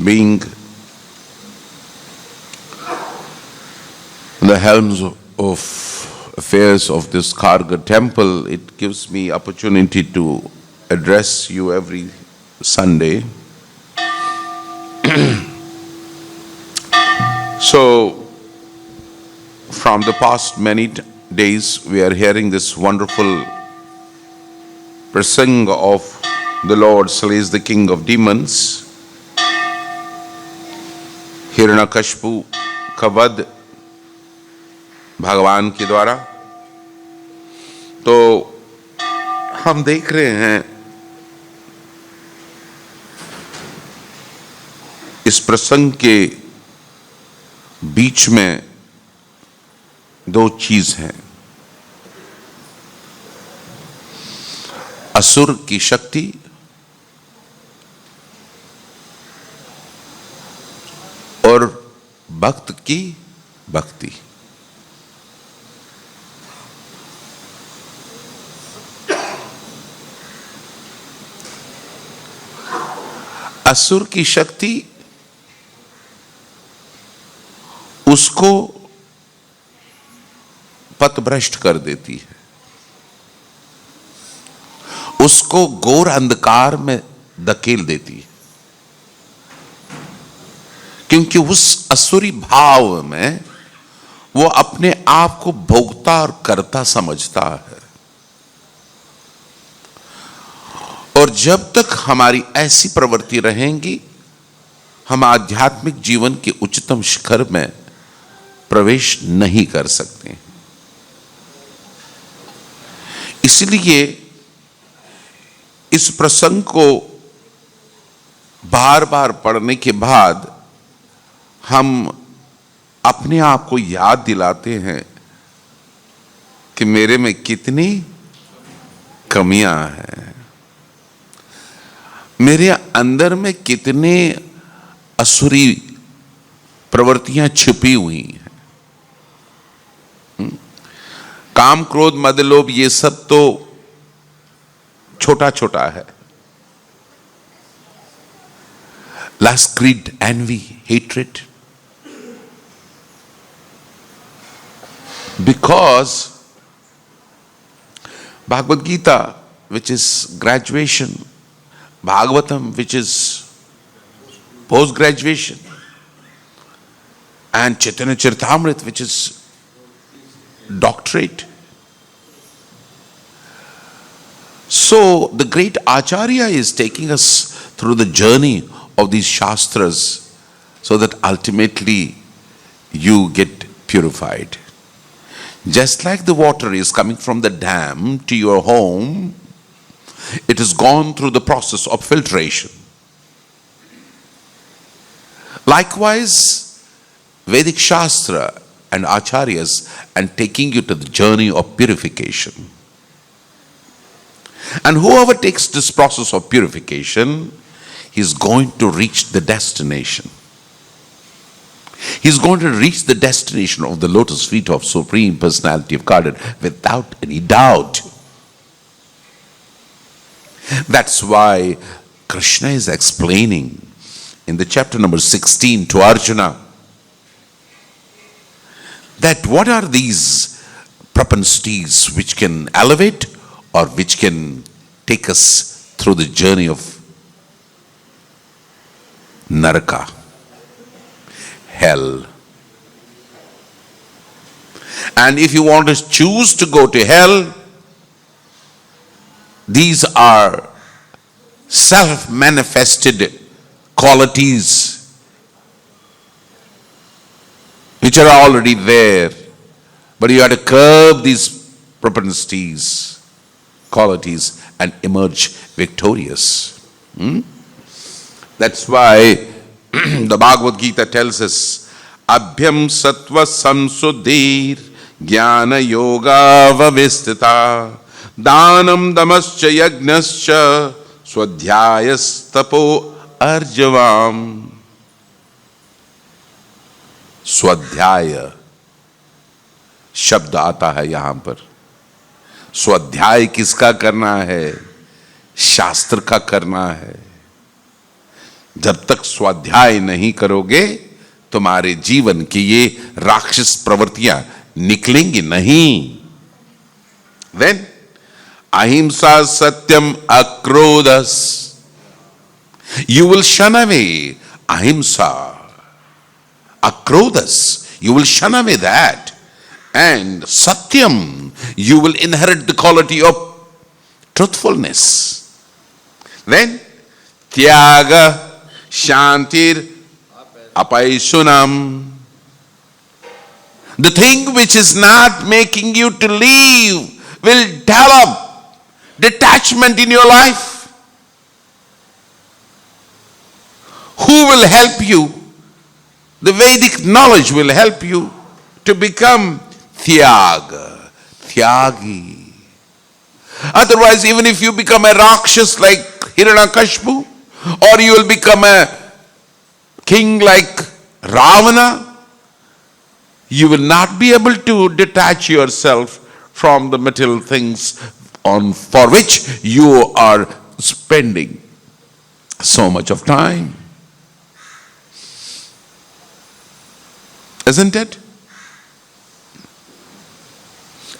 being the helms of affairs of this Kharghar temple, it gives me opportunity to address you every Sunday. So, from the past many days, we are hearing this wonderful prasanga of the Lord slays the king of demons, Hiranyakashipu का वध भगवान के द्वारा. तो हम देख रहे हैं इस प्रसंग के बीच में दो चीज हैं. असुर की शक्ति और भक्त की भक्ति. असुर की शक्ति उसको पथभ्रष्ट कर देती है, उसको घोर अंधकार में धकेल देती है, क्योंकि उस असुरी भाव में वो अपने आप को भोगता और करता समझता है. और जब तक हमारी ऐसी प्रवृत्ति रहेंगी, हम आध्यात्मिक जीवन के उच्चतम शिखर में प्रवेश नहीं कर सकते. इसलिए इस प्रसंग को बार बार पढ़ने के बाद हम अपने आप को याद दिलाते हैं कि मेरे में कितनी कमियां हैं, मेरे अंदर में कितने असुरी प्रवृत्तियां छिपी हुई हैं. काम क्रोध मद लोभ ये सब तो छोटा छोटा है. Lust, greed, envy, hatred. Because Bhagavad Gita, which is graduation, Bhagavatam, which is post-graduation, and Chaitanya Charitamrita, which is doctorate. So the great Acharya is taking us through the journey of these Shastras so that ultimately you get purified. Just like the water is coming from the dam to your home, it has gone through the process of filtration. Likewise, Vedic Shastra and Acharyas and taking you to the journey of purification. And whoever takes this process of purification, he is going to reach the destination. He is going to reach the destination of the lotus feet of Supreme Personality of Godhead without any doubt. That's why Krishna is explaining in the chapter number 16 to Arjuna that what are these propensities which can elevate or which can take us through the journey of Naraka, hell. And if you want to choose to go to hell, these are self-manifested qualities which are already there. But you have to curb these propensities, qualities, and emerge victorious. That's why the Bhagavad Gita tells us, Abhyam sattva samsuddhir jnana yoga vavistita danam damascha yagnascha swadhyayas tapo arjavam. स्वाध्याय शब्द आता है यहां पर। स्वाध्याय किसका करना है? शास्त्र का करना है। जब तक स्वाध्याय नहीं करोगे तुम्हारे जीवन की ये राक्षस प्रवृत्तियां निकलेंगी नहीं। देन अहिंसा सत्यम अक्रोधस, यू विल शन अवे अहिंसा, akrodhas, you will shun away that, and satyam, you will inherit the quality of truthfulness. Then tyaga shantir apaisunam, the thing which is not making you to live will develop detachment in your life. Who will help you? The Vedic knowledge will help you to become tyaga, tyagi. Otherwise, even if you become a rakshas like Hiranyakashipu, or you will become a king like Ravana, you will not be able to detach yourself from the material things for which you are spending so much of time. Isn't it?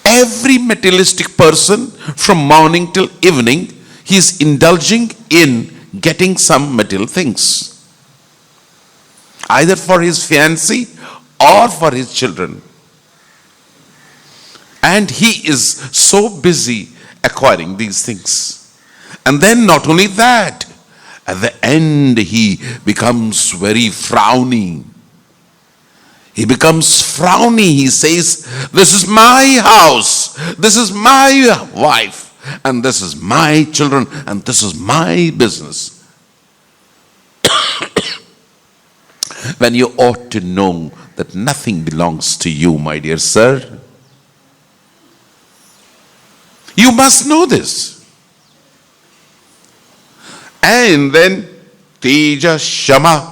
Every materialistic person from morning till evening, he is indulging in getting some material things, either for his fiancée or for his children. And he is so busy acquiring these things. And then not only that, at the end he becomes very frowning. He becomes frowny. He says, this is my house, this is my wife, and this is my children, and this is my business. When you ought to know that nothing belongs to you, my dear sir. You must know this. And then Teja Shama.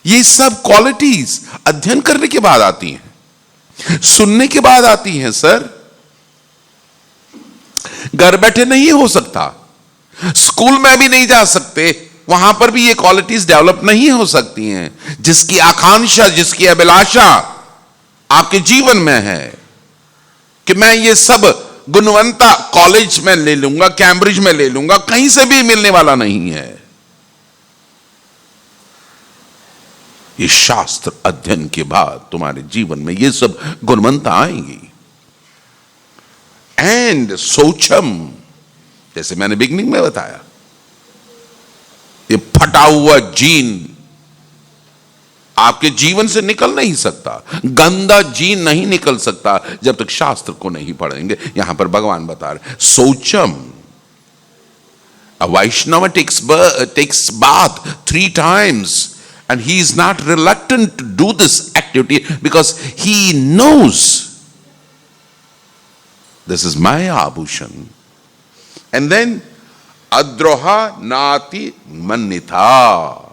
ये सब qualities अध्ययन करने के बाद आती हैं, सुनने के बाद आती हैं। सर, घर बैठे नहीं हो सकता, स्कूल में भी नहीं जा सकते, वहां पर भी ये क्वालिटीज डेवलप नहीं हो सकती हैं। जिसकी आकांक्षा, जिसकी अभिलाषा आपके जीवन में है कि मैं ये सब गुणवंता कॉलेज में ले लूंगा, कैम्ब्रिज में ले लूंगा, कहीं से भी मिलने वाला नहीं है। ये शास्त्र अध्ययन के बाद तुम्हारे जीवन में ये सब गुणवंता आएंगी। एंड सोचम, जैसे मैंने बिगनिंग में बताया, ये फटा हुआ जीन आपके जीवन से निकल नहीं सकता, गंदा जीन नहीं निकल सकता जब तक शास्त्र को नहीं पढ़ेंगे। यहां पर भगवान बता रहे, सोचम, a Vaishnava takes bath 3 times. And he is not reluctant to do this activity because he knows this is my abhushan. And then adroha nati mannitha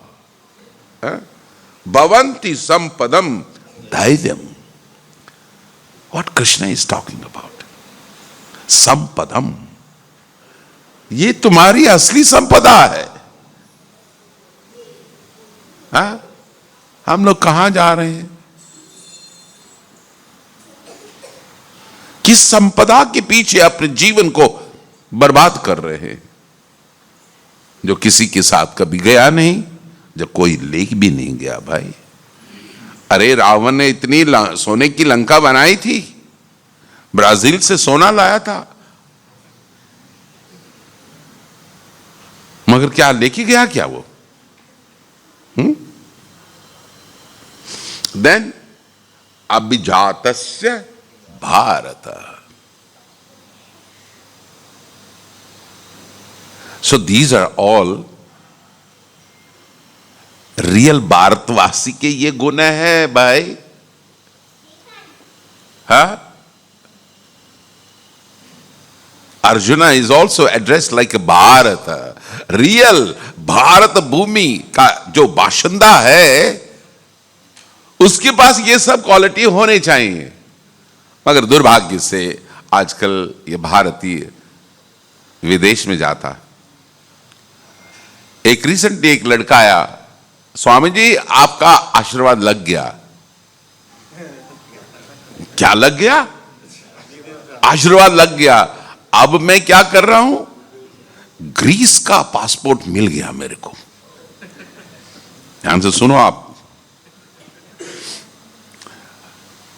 bhavanti sampadam dhairyam. What Krishna is talking about? Sampadam. ये तुम्हारी असली संपदा है। हम लोग कहां जा रहे हैं? किस संपदा के पीछे अपने जीवन को बर्बाद कर रहे हैं, जो किसी के साथ कभी गया नहीं, जो कोई ले भी नहीं गया। भाई, अरे रावण ने इतनी सोने की लंका बनाई थी, ब्राजील से सोना लाया था, मगर क्या लेके गया क्या वो? Then abhijatasya Bharata. So these are all real भारतवासी के ये गुण है भाई. हाँ? Arjuna is also addressed like a Bharata. Real Bharat भूमि का जो बाशिंदा है उसके पास ये सब क्वालिटी होने चाहिए. मगर दुर्भाग्य से आजकल ये भारतीय विदेश में जाता. एक रिसेंटली एक लड़का आया, स्वामी जी आपका आशीर्वाद लग गया. क्या लग गया? आशीर्वाद लग गया. अब मैं क्या कर रहा हूं? ग्रीस का पासपोर्ट मिल गया मेरे को. ध्यान से सुनो आप.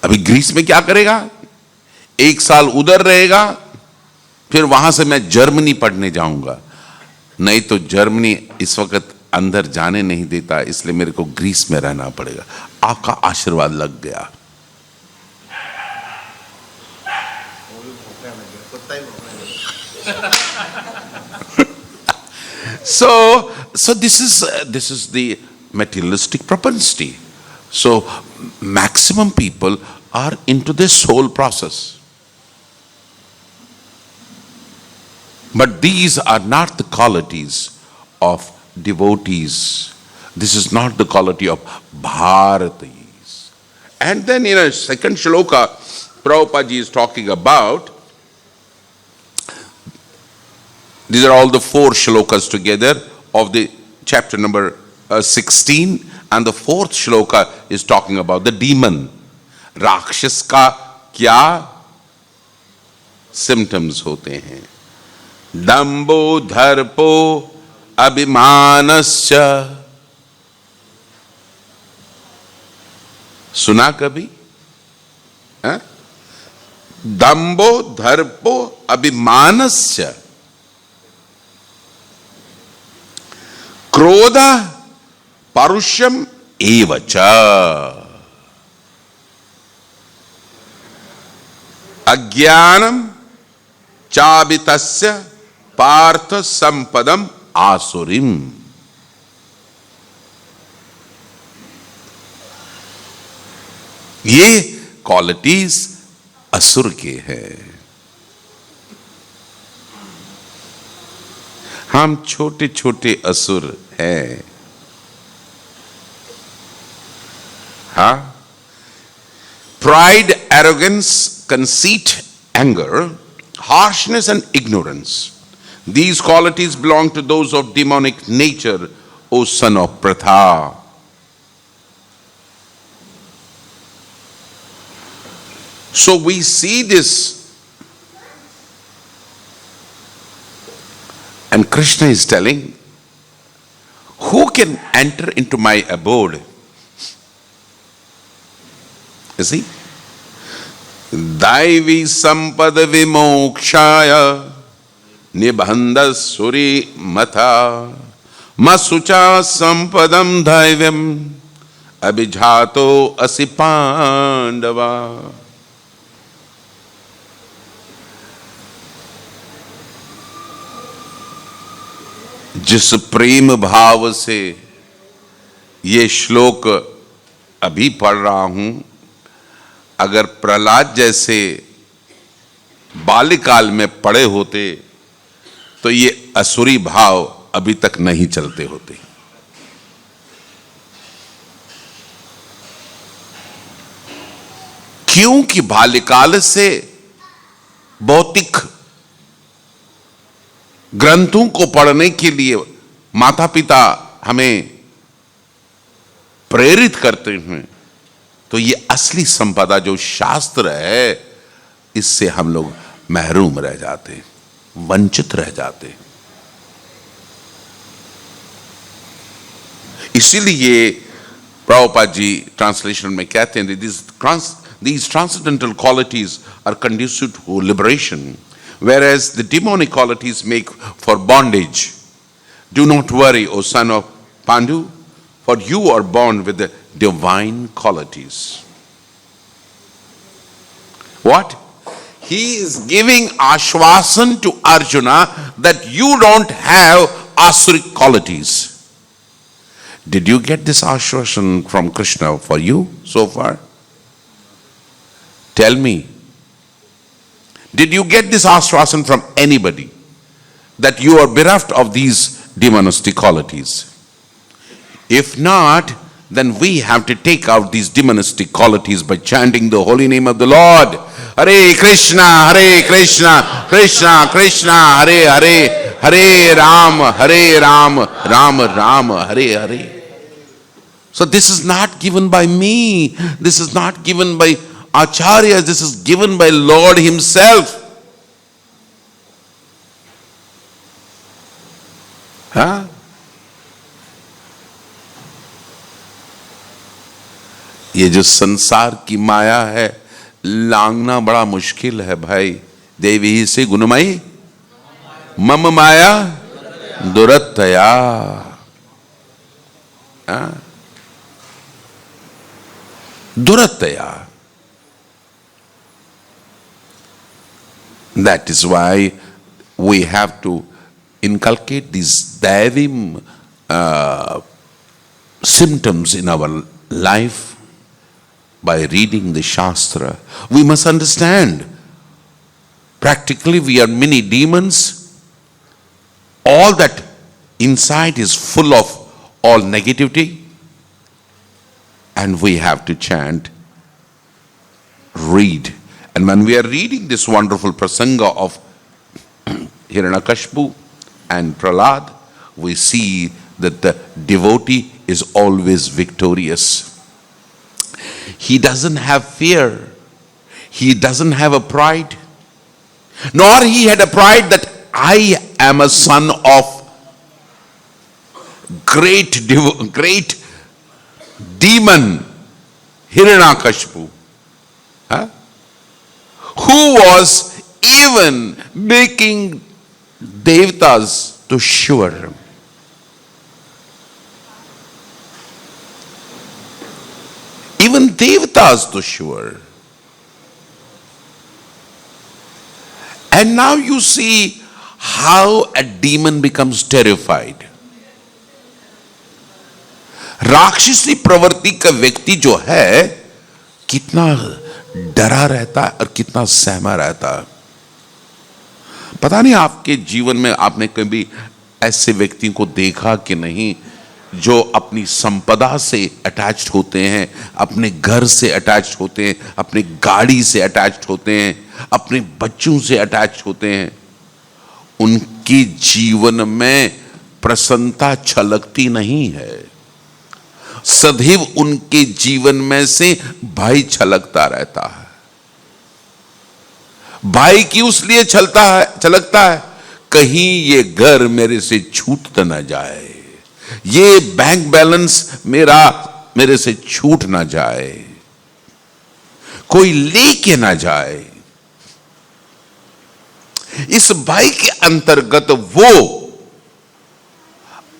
अभी ग्रीस में क्या करेगा? 1 साल उधर रहेगा, फिर वहां से मैं जर्मनी पढ़ने जाऊंगा. नहीं तो जर्मनी इस वक्त अंदर जाने नहीं देता, इसलिए मेरे को ग्रीस में रहना पड़ेगा. आपका आशीर्वाद लग गया. So this is the materialistic propensity. So maximum people are into this soul process. But these are not the qualities of devotees. This is not the quality of Bharatis. And then in a second shloka, Prabhupada ji is talking about, these are all the 4 shlokas together of the chapter number 16, and the 4th shloka is talking about the demon. राक्षस का क्या symptoms होते हैं? दंभो दर्पो अभिमानश्च. सुना कभी? दंभो दर्पो अभिमानश्च, क्रोध परुष्यम एवच, अज्ञानम चाबितस्य पार्थ संपदम आसुरिम. ये qualities असुर के हैं. हम छोटे छोटे असुर हैं. हाँ? Pride, arrogance, conceit, anger, harshness and ignorance. These qualities belong to those of demonic nature, O son of Pratha. So we see this, and Krishna is telling, who can enter into my abode? You see? Daivi sampada vimokshaya nibandha suri matha masucha sampadam daivyam abhijato asi pandava. जिस प्रेम भाव से ये श्लोक अभी पढ़ रहा हूं, अगर प्रहलाद जैसे बाल्यकाल में पढ़े होते तो ये असुरी भाव अभी तक नहीं चलते होते. क्योंकि बाल्यकाल से भौतिक ग्रंथों को पढ़ने के लिए माता पिता हमें प्रेरित करते हैं, तो ये असली संपदा जो शास्त्र है, इससे हम लोग महरूम रह जाते, वंचित रह जाते. इसीलिए प्रभुपाद जी ट्रांसलेशन में कहते हैं, these transcendental qualities are conducive to liberation, whereas the demonic qualities make for bondage. Do not worry, O son of Pandu, for you are born with the divine qualities. What? He is giving ashvasan to Arjuna that you don't have asuric qualities. Did you get this ashvasan from Krishna for you so far? Tell me. Did you get this ashvasan from anybody that you are bereft of these demonistic qualities? If not, then we have to take out these demonistic qualities by chanting the holy name of the Lord. Hare Krishna, Krishna Krishna, Hare Hare, Hare Ram, Ram Ram, Hare Hare. So this is not given by me. This is not given by Acharyas. This is given by Lord Himself. हाँ? ये जो संसार की माया है, लांघना बड़ा मुश्किल है भाई. देवी से गुणमयी मम माया दुरत्तया. दुरत्तया. That is why we have to inculcate these Daivim symptoms in our life by reading the Shastra. We must understand, practically we are many demons. All that inside is full of all negativity, and we have to chant, read. And when we are reading this wonderful prasanga of Hiranyakashipu and Prahlad, we see that the devotee is always victorious. He doesn't have fear. He doesn't have a pride. Nor he had a pride that I am a son of great demon Hiranyakashipu. Huh? Who was even making devatas to shiver. Even devatas to shiver. And now you see how a demon becomes terrified. राक्षसी प्रवृत्ति का व्यक्ति जो है कितना डरा रहता है और कितना सहमा रहता है. पता नहीं आपके जीवन में आपने कभी ऐसे व्यक्ति को देखा कि नहीं, जो अपनी संपदा से अटैच्ड होते हैं, अपने घर से अटैच्ड होते हैं, अपनी गाड़ी से अटैच्ड होते हैं, अपने बच्चों से अटैच्ड होते हैं. उनके जीवन में प्रसन्नता छलकती नहीं है. सदैव उनके जीवन में से भय छलकता रहता है. भय क्यों इसलिए छलकता है? कहीं ये घर मेरे से छूट तो ना जाए, ये बैंक बैलेंस मेरे से छूट ना जाए, कोई लेके ना जाए. इस भय के अंतर्गत वो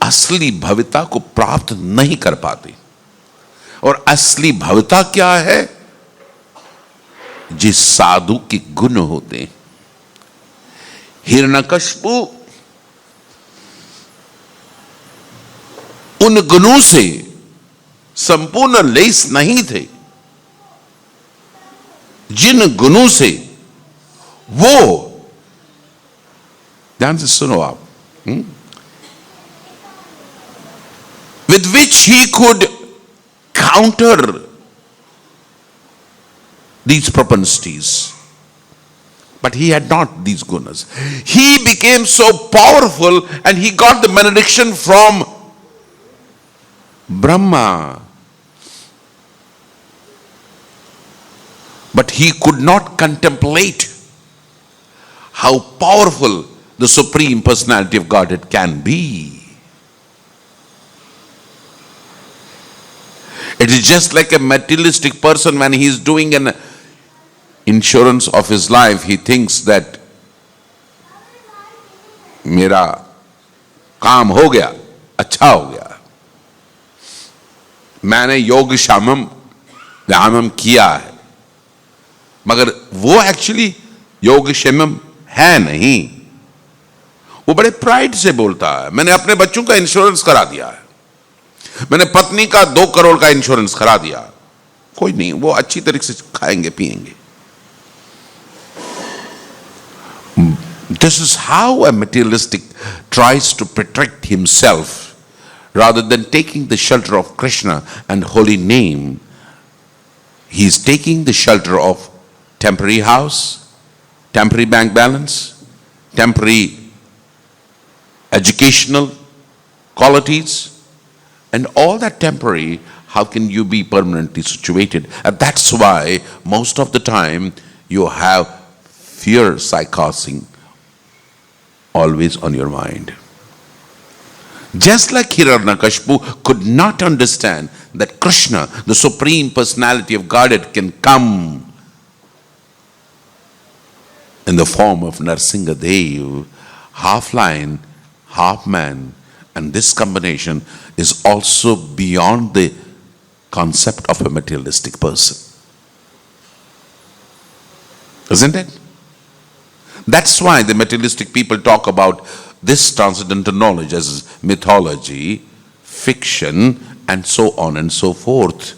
असली भव्यता को प्राप्त नहीं कर पाते. और असली भव्यता क्या है? जिस साधु के गुण होते हैं. हिरण्यकशिपु उन गुणों से संपूर्ण लेस नहीं थे, जिन गुणों से वो, ध्यान से सुनो आप, with which he could counter these propensities. But he had not these gunas. He became so powerful and he got the benediction from Brahma. But he could not contemplate how powerful the Supreme Personality of Godhead can be. It is just like a materialistic person when he is doing an insurance of his life. He thinks that मेरा काम हो गया, अच्छा हो गया. मैंने योग शामम व्यायामम किया है, मगर वो एक्चुअली योग क्षेमम है नहीं। वो बड़े प्राइड से बोलता है, मैंने अपने बच्चों का इंश्योरेंस करा दिया है, मैंने पत्नी का 2 करोड़ का इंश्योरेंस करा दिया, कोई नहीं, वो अच्छी तरीके से खाएंगे पिएंगे। This is how a materialistic tries to protect himself rather than taking the shelter of Krishna and holy name. He is taking the shelter of temporary house, temporary bank balance, temporary educational qualities, and all that temporary. How can you be permanently situated? And that's why most of the time you have fear psychosing always on your mind. Just like Hiranyakashipu could not understand that Krishna, the Supreme Personality of Godhead, can come in the form of Narsingadev, half lion, half man, and this combination is also beyond the concept of a materialistic person. Isn't it? That's why the materialistic people talk about this transcendental knowledge as mythology, fiction, and so on and so forth,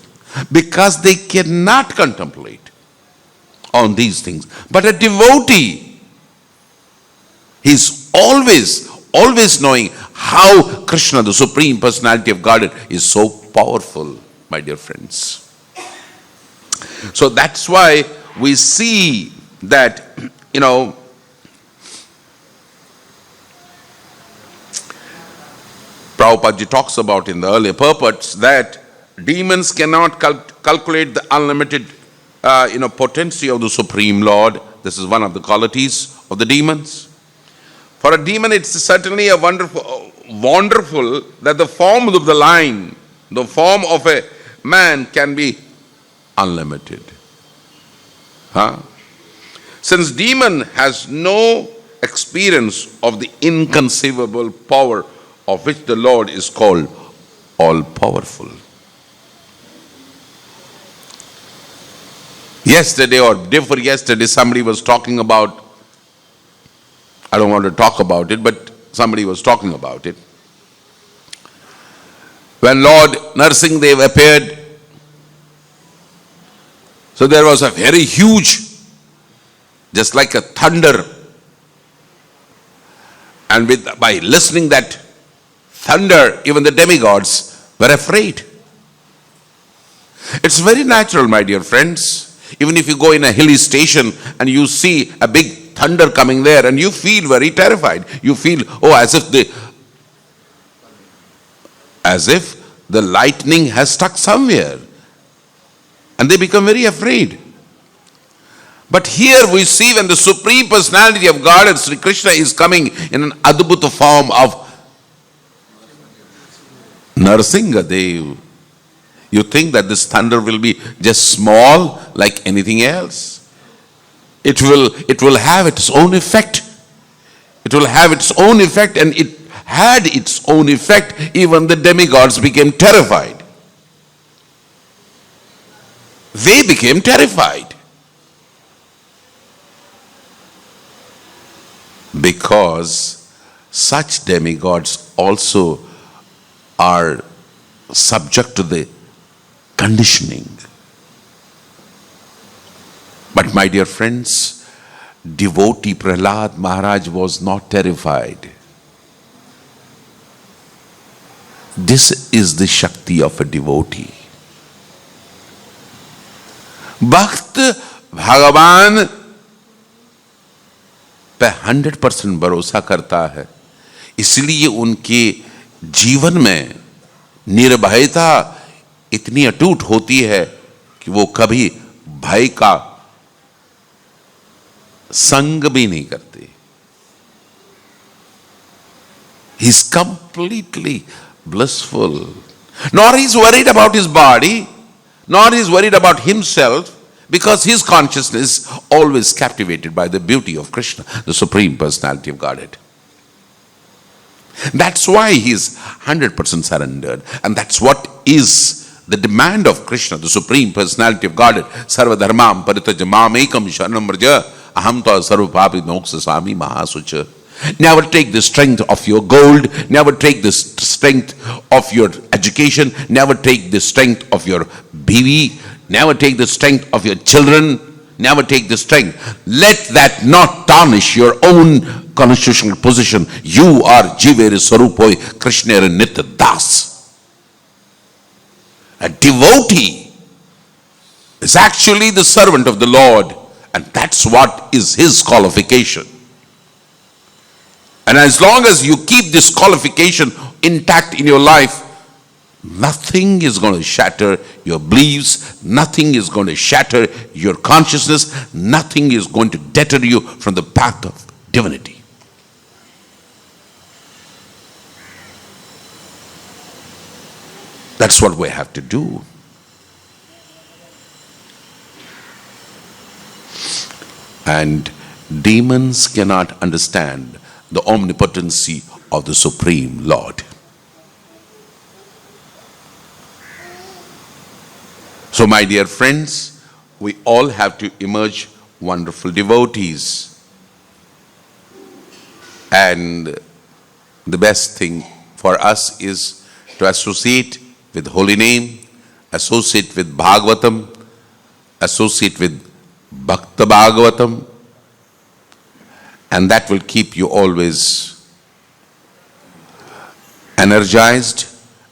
because they cannot contemplate on these things. But a devotee, he's always knowing how Krishna, the Supreme Personality of Godhead, is so powerful, my dear friends. So that's why we see that, Prabhupada ji talks about in the earlier purports that demons cannot calculate the unlimited potency of the Supreme Lord. This is one of the qualities of the demons. For a demon, it's certainly a wonderful that the form of the lion, the form of a man can be unlimited. Since demon has no experience of the inconceivable power of which the Lord is called all-powerful. Yesterday or day before yesterday, somebody was talking about, I don't want to talk about it, but somebody was talking about it. When Lord Narsingadev appeared, so there was a very huge, just like a thunder, and by listening that thunder, even the demigods were afraid. It's very natural, my dear friends. Even if you go in a hilly station and you see a big thunder coming there and you feel very terrified. You feel, as if the lightning has struck somewhere. And they become very afraid. But here we see when the Supreme Personality of God, Sri Krishna, is coming in an Adbhuta form of Narsingadev. You think that this thunder will be just small like anything else? It will have its own effect. It will have its own effect, and it had its own effect. Even the demigods became terrified. They became terrified. Because such demigods also are subject to the conditioning. But my dear friends, devotee Prahlad Maharaj was not terrified. This is the Shakti of a devotee. Bhakt Bhagavan पे 100% भरोसा करता है, इसलिए उनके जीवन में निर्भयता इतनी अटूट होती है कि वो कभी भय का संग भी नहीं करते. He is completely blissful. Nor he is worried about his body, nor he is worried about himself, because his consciousness is always captivated by the beauty of Krishna, the Supreme Personality of Godhead. That's why he is 100% surrendered, and that's what is the demand of Krishna, the Supreme Personality of Godhead, Sarva Dharmam Paritaja Mam Ekam Sharanam Vraja Aham Tva Sarva Papi Moksasami Mahasucha. Never take the strength of your gold, never take the strength of your education, never take the strength of your BV, never take the strength of your children, never take the strength. Let that not tarnish your own constitutional position. You are Jivere Sarupoi Krishna Nitya Das. A devotee is actually the servant of the Lord, and that's what is his qualification. And as long as you keep this qualification intact in your life, nothing is going to shatter your beliefs, nothing is going to shatter your consciousness, nothing is going to deter you from the path of divinity. That's what we have to do. And demons cannot understand the omnipotency of the Supreme Lord. So my dear friends, we all have to emerge wonderful devotees. And the best thing for us is to associate with holy name, associate with Bhgavatam, associate with Bhakta Bhgavatam, and that will keep you always energized,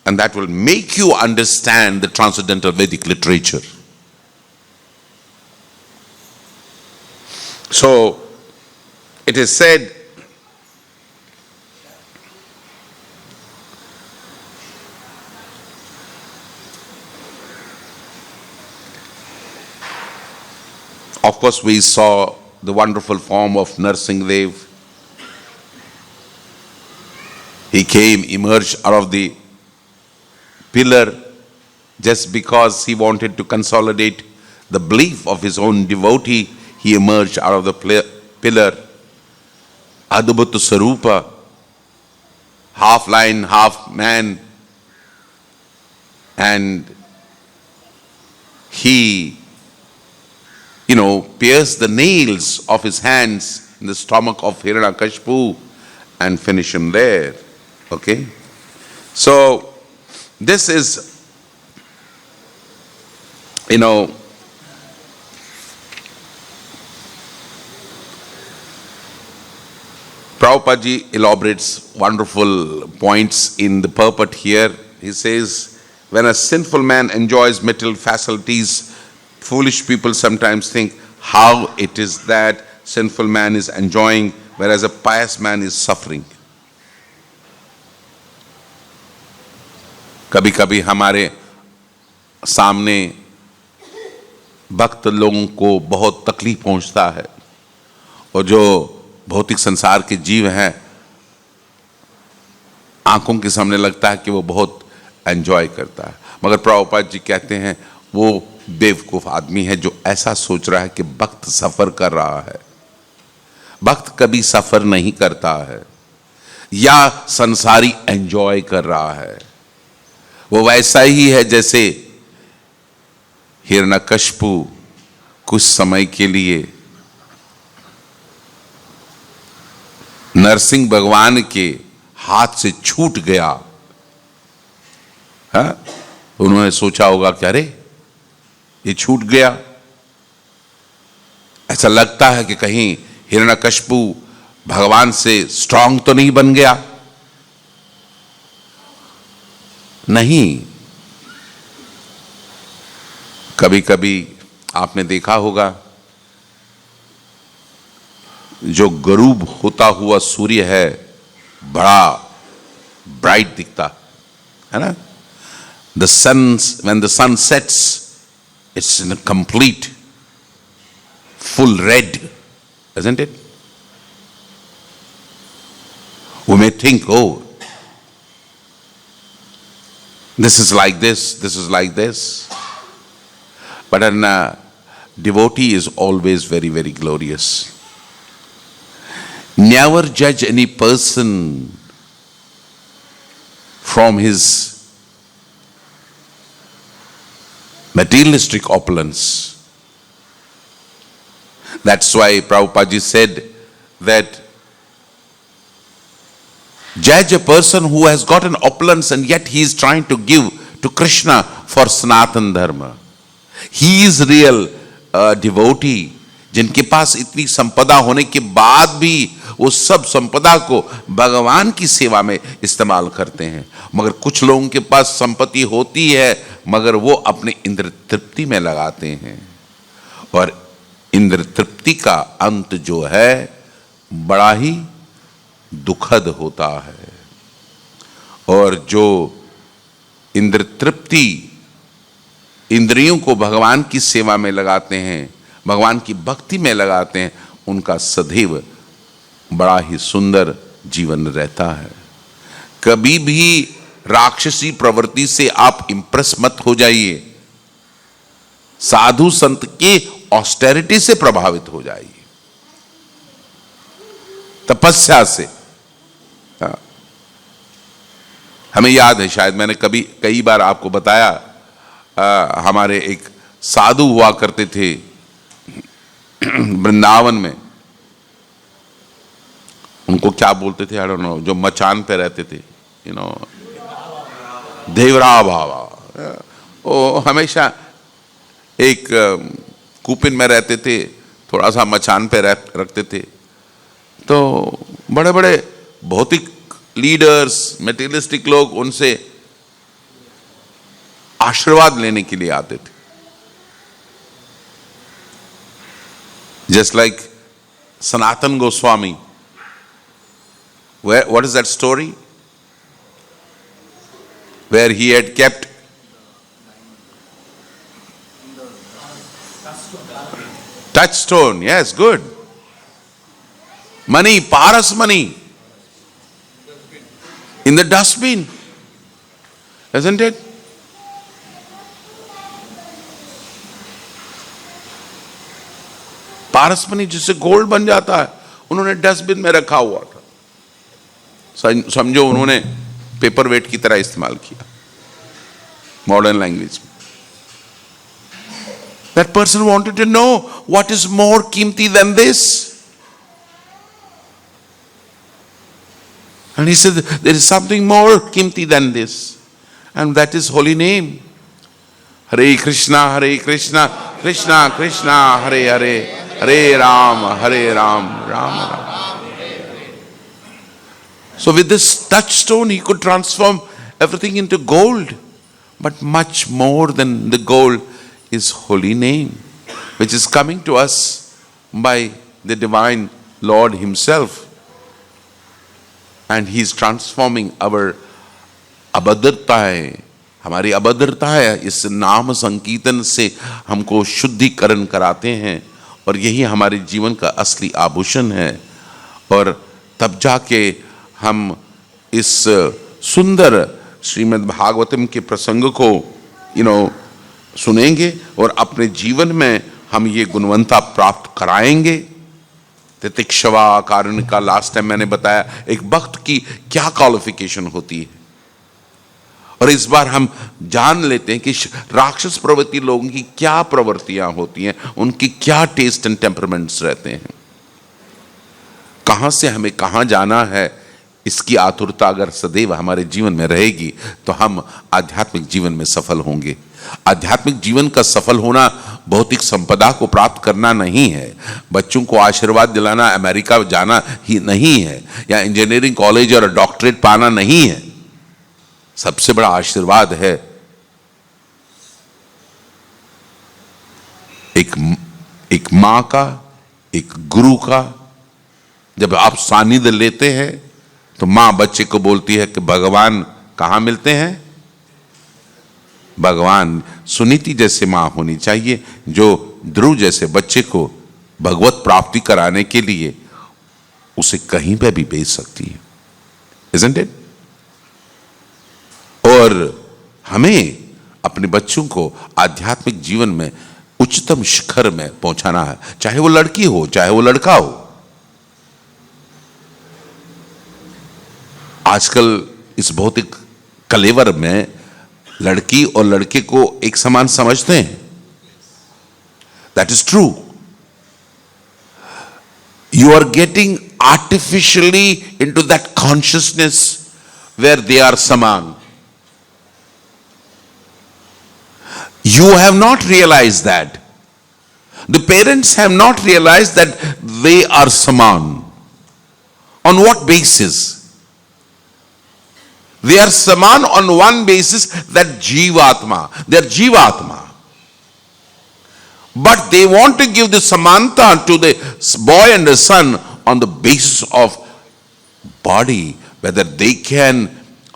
and that will make you understand the transcendental Vedic literature. So it is said, of course we saw the wonderful form of Narsingadev. He came, emerged out of the pillar just because he wanted to consolidate the belief of his own devotee. He emerged out of the pillar. Adbhuta Sarupa, half lion, half man. And he, pierced the nails of his hands in the stomach of Hiranyakashipu and finish him there. Okay? So, this is, Prabhupada ji elaborates wonderful points in the purport here. He says, when a sinful man enjoys material facilities, foolish people sometimes think how it is that sinful man is enjoying, whereas a pious man is suffering. कभी कभी हमारे सामने भक्त लोगों को बहुत तकलीफ पहुंचता है, और जो भौतिक संसार के जीव हैं आंखों के सामने लगता है कि वो बहुत एंजॉय करता है, मगर प्रभुपाद जी कहते हैं वो बेवकूफ आदमी है जो ऐसा सोच रहा है कि भक्त सफर कर रहा है। भक्त कभी सफर नहीं करता है या संसारी एंजॉय कर रहा है। वो वैसा ही है जैसे हिरण्यकशिपु कुछ समय के लिए नरसिंह भगवान के हाथ से छूट गया। उन्होंने सोचा होगा कि अरे ये छूट गया, ऐसा लगता है कि कहीं हिरण्यकशिपु भगवान से स्ट्रांग तो नहीं बन गया। नहीं, कभी कभी आपने देखा होगा जो गरूब होता हुआ सूर्य है बड़ा ब्राइट दिखता है ना। The sun, when the sun sets, it's in a complete full red, isn't it? We may think, oh, this is like this, this is like this. But a devotee is always very, very glorious. Never judge any person from his materialistic opulence. That's why Prabhupada ji said that judge a person who has got an opulence and yet he is trying to give to Krishna for Sanatan Dharma. He is real devotee. जिनके पास इतनी संपदा होने के बाद भी वो सब संपदा को भगवान की सेवा में इस्तेमाल करते हैं। मगर कुछ लोगों के पास संपत्ति होती है मगर वो अपने इंद्र तृप्ति में लगाते हैं, और इंद्र तृप्ति का अंत जो है बड़ा ही दुखद होता है। और जो इंद्र तृप्ति इंद्रियों को भगवान की सेवा में लगाते हैं, भगवान की भक्ति में लगाते हैं, उनका सदैव बड़ा ही सुंदर जीवन रहता है। कभी भी राक्षसी प्रवृत्ति से आप इंप्रेस मत हो जाइए, साधु संत के ऑस्टेरिटी से प्रभावित हो जाइए, तपस्या से। हमें याद है, शायद मैंने कई बार आपको बताया, हमारे एक साधु हुआ करते थे वृंदावन में। उनको क्या बोलते थे, आई डोंट नो, जो मचान पे रहते थे, यू नो, देवरा बाबा। वो हमेशा एक कूपिन में रहते थे, थोड़ा सा मचान पे रखते थे। तो बड़े बड़े भौतिक लीडर्स, मटेरियलिस्टिक लोग उनसे आशीर्वाद लेने के लिए आते थे। Just like Sanatan Goswami. What is that story? Where he had kept touchstone. Yes, good. Money, Paras money. In the dustbin. Isn't it? Paras money जिससे गोल्ड बन जाता है, उन्होंने डस्टबिन में रखा हुआ था। समझो उन्होंने पेपर वेट की तरह इस्तेमाल किया मॉडर्न लैंग्वेज में। That person wanted to know what is more कीमती than this. And he said there is something more कीमती than this, and that is holy name. Hare Krishna, Krishna Krishna, Hare Hare, Hare Ram, Ram Ram. So with this touchstone, he could transform everything into gold. But much more than the gold is holy name, which is coming to us by the divine Lord himself. And he is transforming our abhadrataएं, हमारी अभद्रताएं इस नाम संकीर्तन से हमको शुद्धिकरण कराते हैं, और यही हमारे जीवन का असली आभूषण है। और तब जाके हम इस सुंदर श्रीमद् भागवतम के प्रसंग को सुनेंगे और अपने जीवन में हम ये गुणवंता प्राप्त कराएंगे। तितिक्षवा कारुणिका, लास्ट टाइम मैंने बताया एक भक्त की क्या क्वालिफिकेशन होती है, और इस बार हम जान लेते हैं कि राक्षस प्रवृत्ति लोगों की क्या प्रवृत्तियां होती हैं, उनकी क्या टेस्ट एंड टेम्परामेंट्स रहते हैं, कहां से हमें कहां जाना है। इसकी आतुरता अगर सदैव हमारे जीवन में रहेगी तो हम आध्यात्मिक जीवन में सफल होंगे। आध्यात्मिक जीवन का सफल होना भौतिक संपदा को प्राप्त करना नहीं है, बच्चों को आशीर्वाद दिलाना, अमेरिका जाना ही नहीं है, या इंजीनियरिंग कॉलेज और डॉक्टरेट पाना नहीं है। सबसे बड़ा आशीर्वाद है एक मां का, एक गुरु का। जब आप सानिध्य लेते हैं तो मां बच्चे को बोलती है कि भगवान कहां मिलते हैं। भगवान सुनीति जैसे मां होनी चाहिए, जो ध्रुव जैसे बच्चे को भगवत प्राप्ति कराने के लिए उसे कहीं पे भी भेज सकती है। Isn't it? और हमें अपने बच्चों को आध्यात्मिक जीवन में उच्चतम शिखर में पहुंचाना है, चाहे वो लड़की हो चाहे वो लड़का हो। आजकल इस भौतिक कलेवर में लड़की और लड़के को एक समान समझते हैं. That is true. You are getting artificially into that consciousness where they are saman. You have not realized that. The parents have not realized that they are saman. On what basis? They are saman on one basis, that Jivatma. They are Jivatma. But they want to give the samanta to the boy and the son on the basis of body, whether they can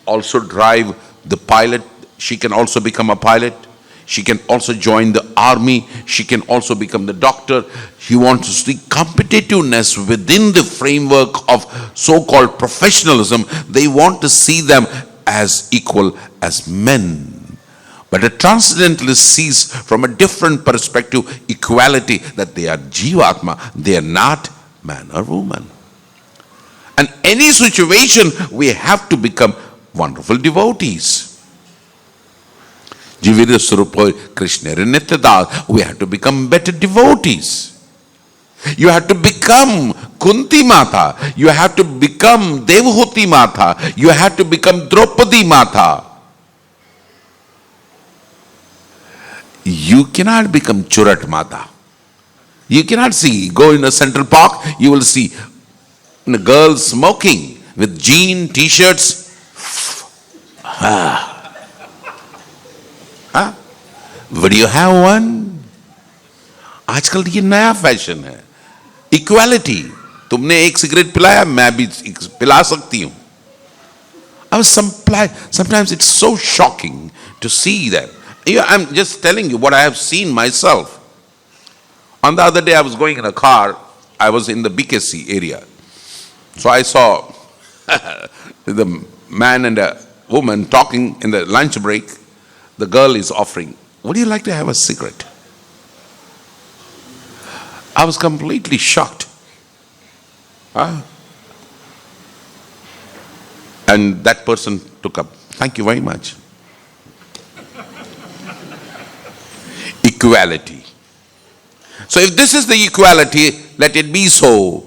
also drive the pilot. She can also become a pilot. She can also join the army. She can also become the doctor. He wants to see competitiveness within the framework of so-called professionalism. They want to see them as equal as men. But a transcendentalist sees from a different perspective equality, that they are Jivatma, they are not man or woman. And any situation, we have to become wonderful devotees. Jivira Surupa Krishna Nityadas, we have to become better devotees. You have to become Kunti Mata, you have to become Devhuti Mata, you have to become Draupadi Mata. You cannot become Churat Mata. You cannot see, go in a Central Park, you will see a girl smoking with jean, t-shirts. Would you have one? आजकल ये नया fashion है. Equality. तुमने एक cigarette पिलाया, मैं भी पिला सकती हूँ. Sometimes it's so shocking to see that. I'm just telling you what I have seen myself. On the other day, I was going in a car. I was in the BKC area. So I saw the man and a woman talking in the lunch break. The girl is offering, would you like to have a cigarette? I was completely shocked. And that person took up, thank you very much. Equality. So if this is the equality, let it be so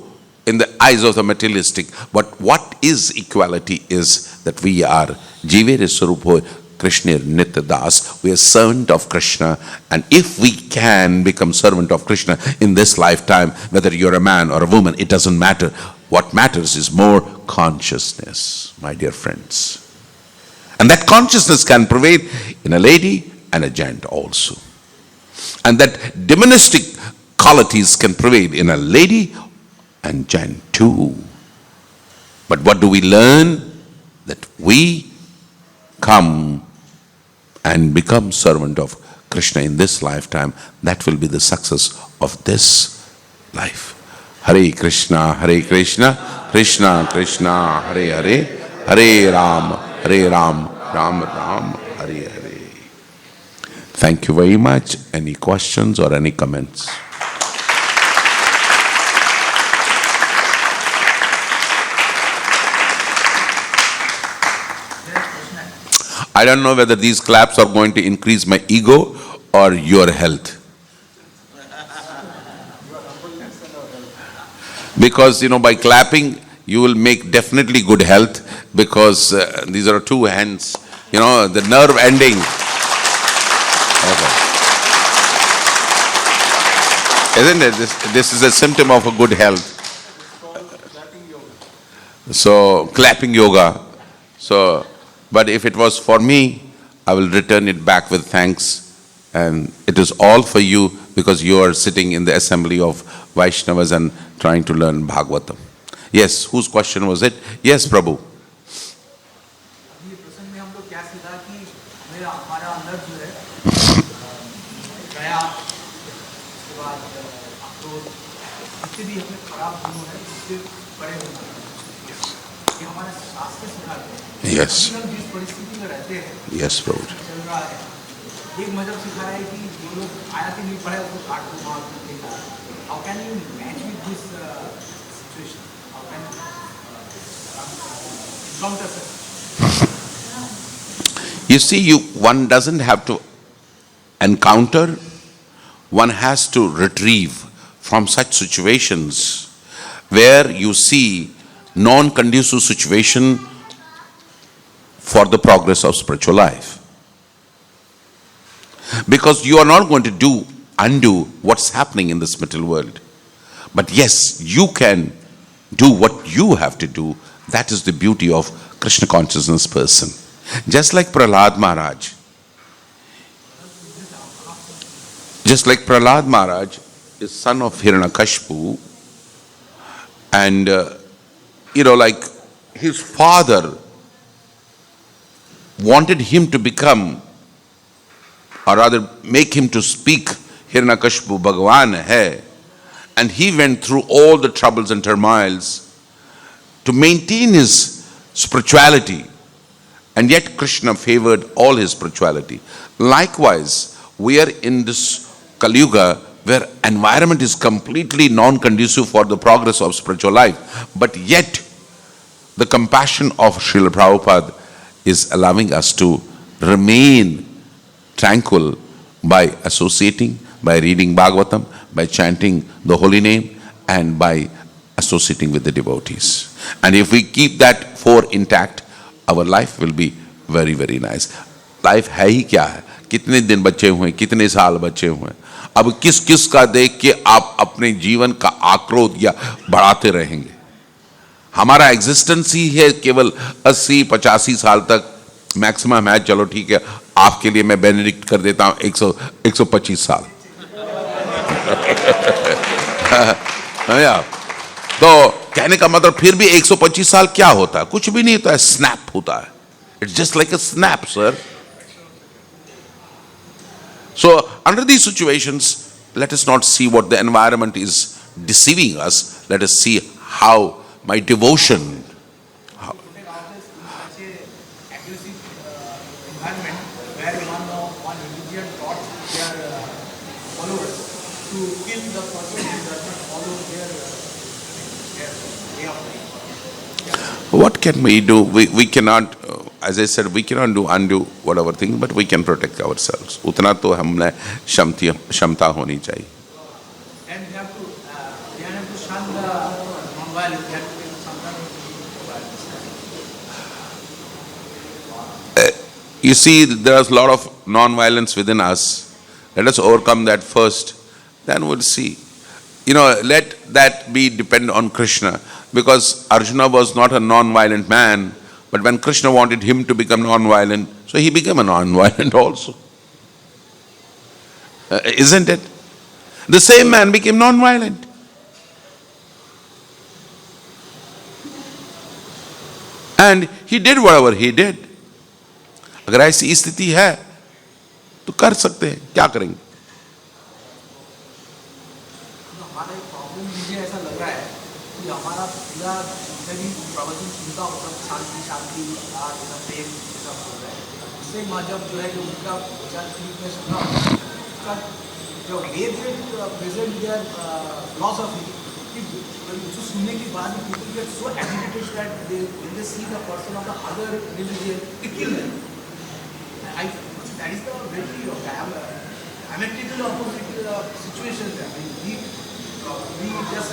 in the eyes of the materialistic. But what is equality is that we are Jivere Swarupo Krishna Nityadas. We are servant of Krishna. And if we can become servant of Krishna in this lifetime, whether you're a man or a woman, it doesn't matter. What matters is more consciousness, my dear friends. And that consciousness can prevail in a lady and a gent also. And that demonistic qualities can prevail in a lady and gent too. But what do we learn? That we come and become servant of Krishna in this lifetime. That will be the success of this life. Hare Krishna, Krishna Krishna, Hare Hare, Hare Ram, Ram Ram, Hare Hare. Thank you very much. Any questions or any comments? I don't know whether these claps are going to increase my ego or your health. Because, by clapping, you will make definitely good health, because these are two hands, the nerve ending. Okay. Isn't it? This is a symptom of a good health. So, clapping yoga. So, but if it was for me, I will return it back with thanks. And it is all for you, because you are sitting in the assembly of Vaishnavas and trying to learn Bhgavatam. Yes, whose question was it? Yes, Prabhu. Yes. Yes, Prabhu. How can you match with this situation? How can you encounter such? You see, one doesn't have to encounter, one has to retrieve from such situations where you see non-conducive situation for the progress of spiritual life. Because you are not going to undo what's happening in this material world. But yes, you can do what you have to do. That is the beauty of Krishna consciousness person. Just like Prahlad Maharaj. Just like Prahlad Maharaj is son of Hiranyakashipu, and like his father wanted him to become, or rather make him to speak Hiranyakashipu Bhagavan hai, and he went through all the troubles and turmoils to maintain his spirituality, and yet Krishna favored all his spirituality. Likewise, we are in this Kali Yuga where environment is completely non-conducive for the progress of spiritual life, but yet the compassion of Srila Prabhupada is allowing us to remain tranquil by associating, by reading Bhgavatam, by chanting the holy name, and by associating with the devotees. And if we keep that four intact, our life will be very, very nice. Life है ही क्या है? कितने दिन बचे हुए, कितने साल बचे हुए, अब किस किस का देख के आप अपने जीवन का आक्रोध या बढ़ाते रहेंगे? हमारा एग्जिस्टेंस ही है केवल 80-85 साल तक मैक्सिमम है. चलो ठीक है, आपके लिए मैं बेनेडिक्ट कर देता हूं 125 साल. तो कहने का मतलब फिर भी 125 साल क्या होता है? कुछ भी नहीं होता है, स्नैप होता है. It's just like a snap, sir. So under these situations, let us not see what the environment is deceiving us. Let us see how my devotion. What can we do? We cannot, as I said, we cannot undo whatever thing, but we can protect ourselves. उतना तो हमने क्षमता होनी चाहिए. And we have to shun the non-violence. We have to make some. You see, there is a lot of non-violence within us. Let us overcome that first, then we'll see. Let that be depend on Krishna, because Arjuna was not a non-violent man, but when Krishna wanted him to become non-violent, so he became a non-violent also. Isn't it? The same man became non-violent. And he did whatever he did. अगर ऐसी स्थिति है तो कर सकते हैं, क्या करेंगे? हमारा एक प्रॉब्लम मुझे ऐसा लग रहा है कि हमारा पूरा जितनी प्रवचन सुनता हूँ सब शांति शांति प्रेम सब हो रहा है. उससे जब जो है उनका प्रचार में सुना उसका जो प्रेजेंट देयर फिलॉसफी जो सुनने के बाद people get so agitated that when they see the person of the other religion, it kills them. That is the very diametrically opposite situation there. We just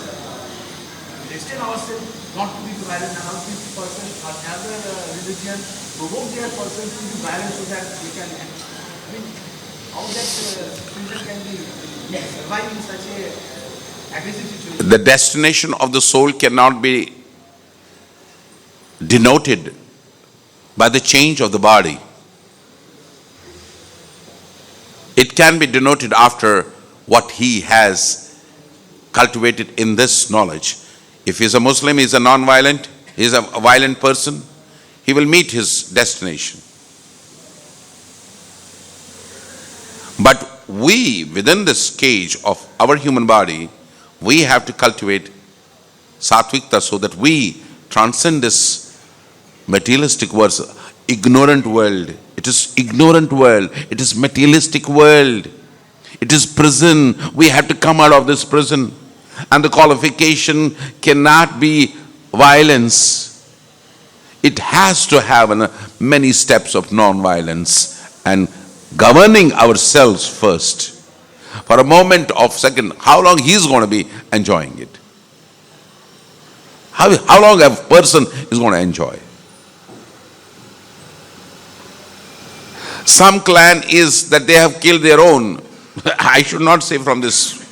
destined ourselves not to be violent, and how this person or other religion provoke their person to be violent so that they can. How that situation can be survive in such a aggressive situation? The destination of the soul cannot be denoted by the change of the body. It can be denoted after what he has cultivated in this knowledge. If he is a Muslim, he is a non-violent, he is a violent person, he will meet his destination. But we, within this cage of our human body, we have to cultivate satvikta so that we transcend this materialistic world, ignorant world. It is ignorant world. It is materialistic world. It is prison. We have to come out of this prison. And the qualification cannot be violence. it has to have many steps of non-violence and governing ourselves first. For a moment of second, how long he's going to be enjoying it? How long a person is going to enjoy? Some clan is that they have killed their own. I should not say from this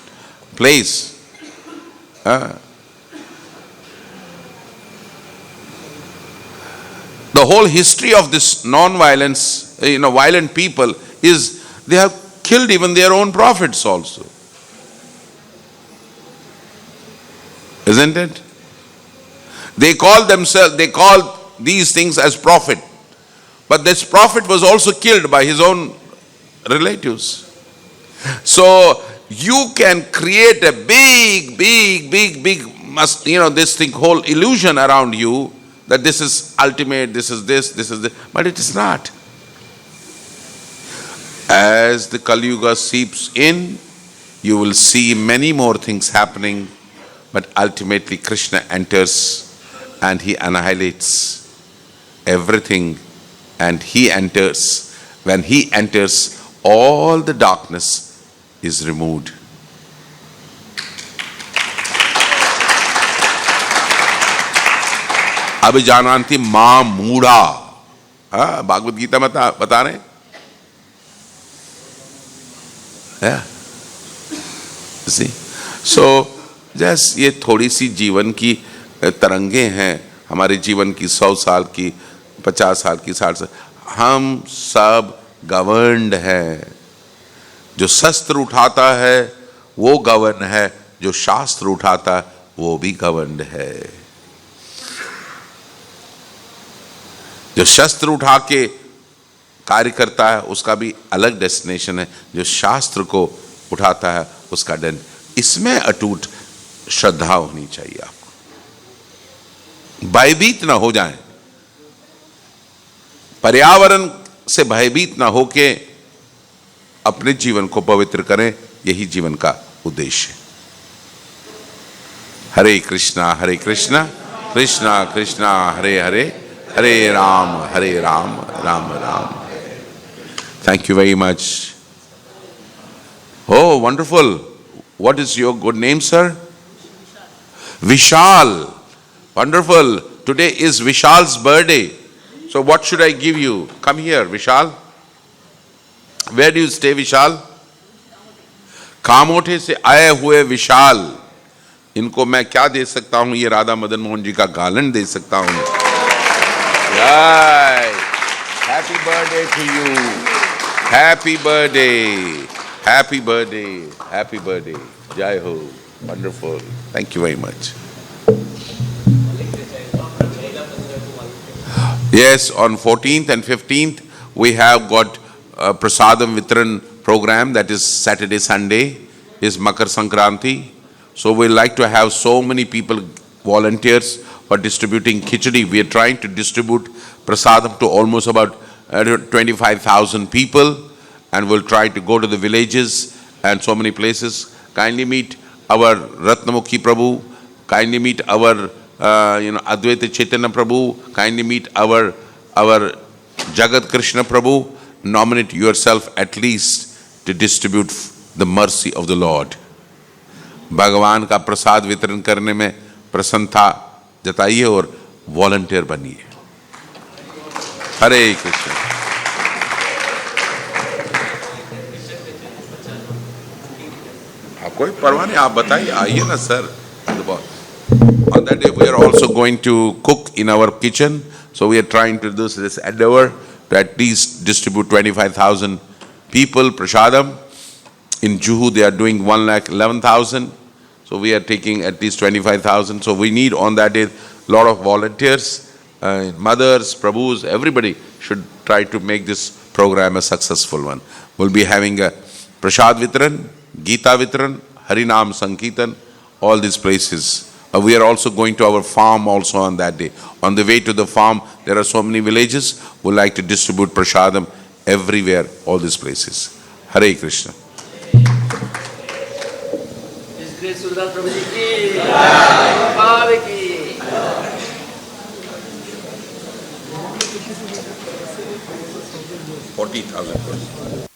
place. The whole history of this non-violence, violent people is they have killed even their own prophets also. Isn't it? They call these things as prophet. But this prophet was also killed by his own relatives. So you can create a big, this thing, whole illusion around you that this is ultimate, this is this, but it is not. As the Kali Yuga seeps in, you will see many more things happening, but ultimately Krishna enters and he annihilates everything, and he enters. When he enters, all the darkness is removed. Abhijananti ma mudha. Bhagavad Gita bata rahe? Yeah. See? So, just ये थोड़ी सी जीवन की तरंगे हैं, हमारे जीवन की 100 साल की, 50 साल की, 60 साल, हम सब गवर्नड हैं. जो शस्त्र उठाता है वो गवर्न है, जो शास्त्र उठाता है वो भी गवर्नड है. जो शस्त्र उठा के कार्य करता है उसका भी अलग डेस्टिनेशन है, जो शास्त्र को उठाता है उसका दंड. इसमें अटूट श्रद्धा होनी चाहिए आपको. भयभीत ना हो जाएं, पर्यावरण से भयभीत ना होके अपने जीवन को पवित्र करें. यही जीवन का उद्देश्य है. हरे कृष्णा कृष्णा कृष्णा हरे हरे, हरे Ram Ram Ram. Thank you very much. Oh, wonderful. What is your good name, sir? Vishal. Wonderful. Today is Vishal's birthday. So what should I give you? Come here, Vishal. Where do you stay, Vishal? Kamothe से आए हुए विशाल, इनको मैं क्या दे सकता हूं? ये राधा मदन मोहन जी का गार्लैंड दे सकता हूं. Happy birthday to you. Happy birthday. Happy birthday. Happy birthday. Jai Ho. Wonderful. Thank you very much. Yes, on 14th and 15th, we have got a Prasadam Vitran program. That is Saturday, Sunday, is Makar Sankranti. So we like to have so many people, volunteers, for distributing khichdi. We are trying to distribute Prasadam to almost about 25,000 people, and we'll try to go to the villages and so many places. Kindly meet our Ratnamukhi Prabhu. Kindly meet our Advaita Chaitanya Prabhu. Kindly meet our Jagat Krishna Prabhu. Nominate yourself at least to distribute the mercy of the Lord. भगवान का प्रसाद वितरण करने में प्रसन्नता जताइए और volunteer बनिए. हरे कृष्ण. आप कोई परवाह नहीं, आप बताइए, आइए ना sir. On that day we are also going to cook in our kitchen, so we are trying to do this endeavor to at least distribute 25,000 people prasadam. In Juhu they are doing 1,11,000, so we are taking at least 25,000. So we need on that day a lot of volunteers, mothers, Prabhus, everybody should try to make this program a successful one. We'll be having a Prasad Vitran, Gita Vitran, Harinam Sankirtan, all these places. We are also going to our farm also on that day. On the way to the farm, there are so many villages. We like to distribute prasadam everywhere, all these places. Hare Krishna. Surdas Prabhu ji ki, Prabhupada ki. 40,000 crores.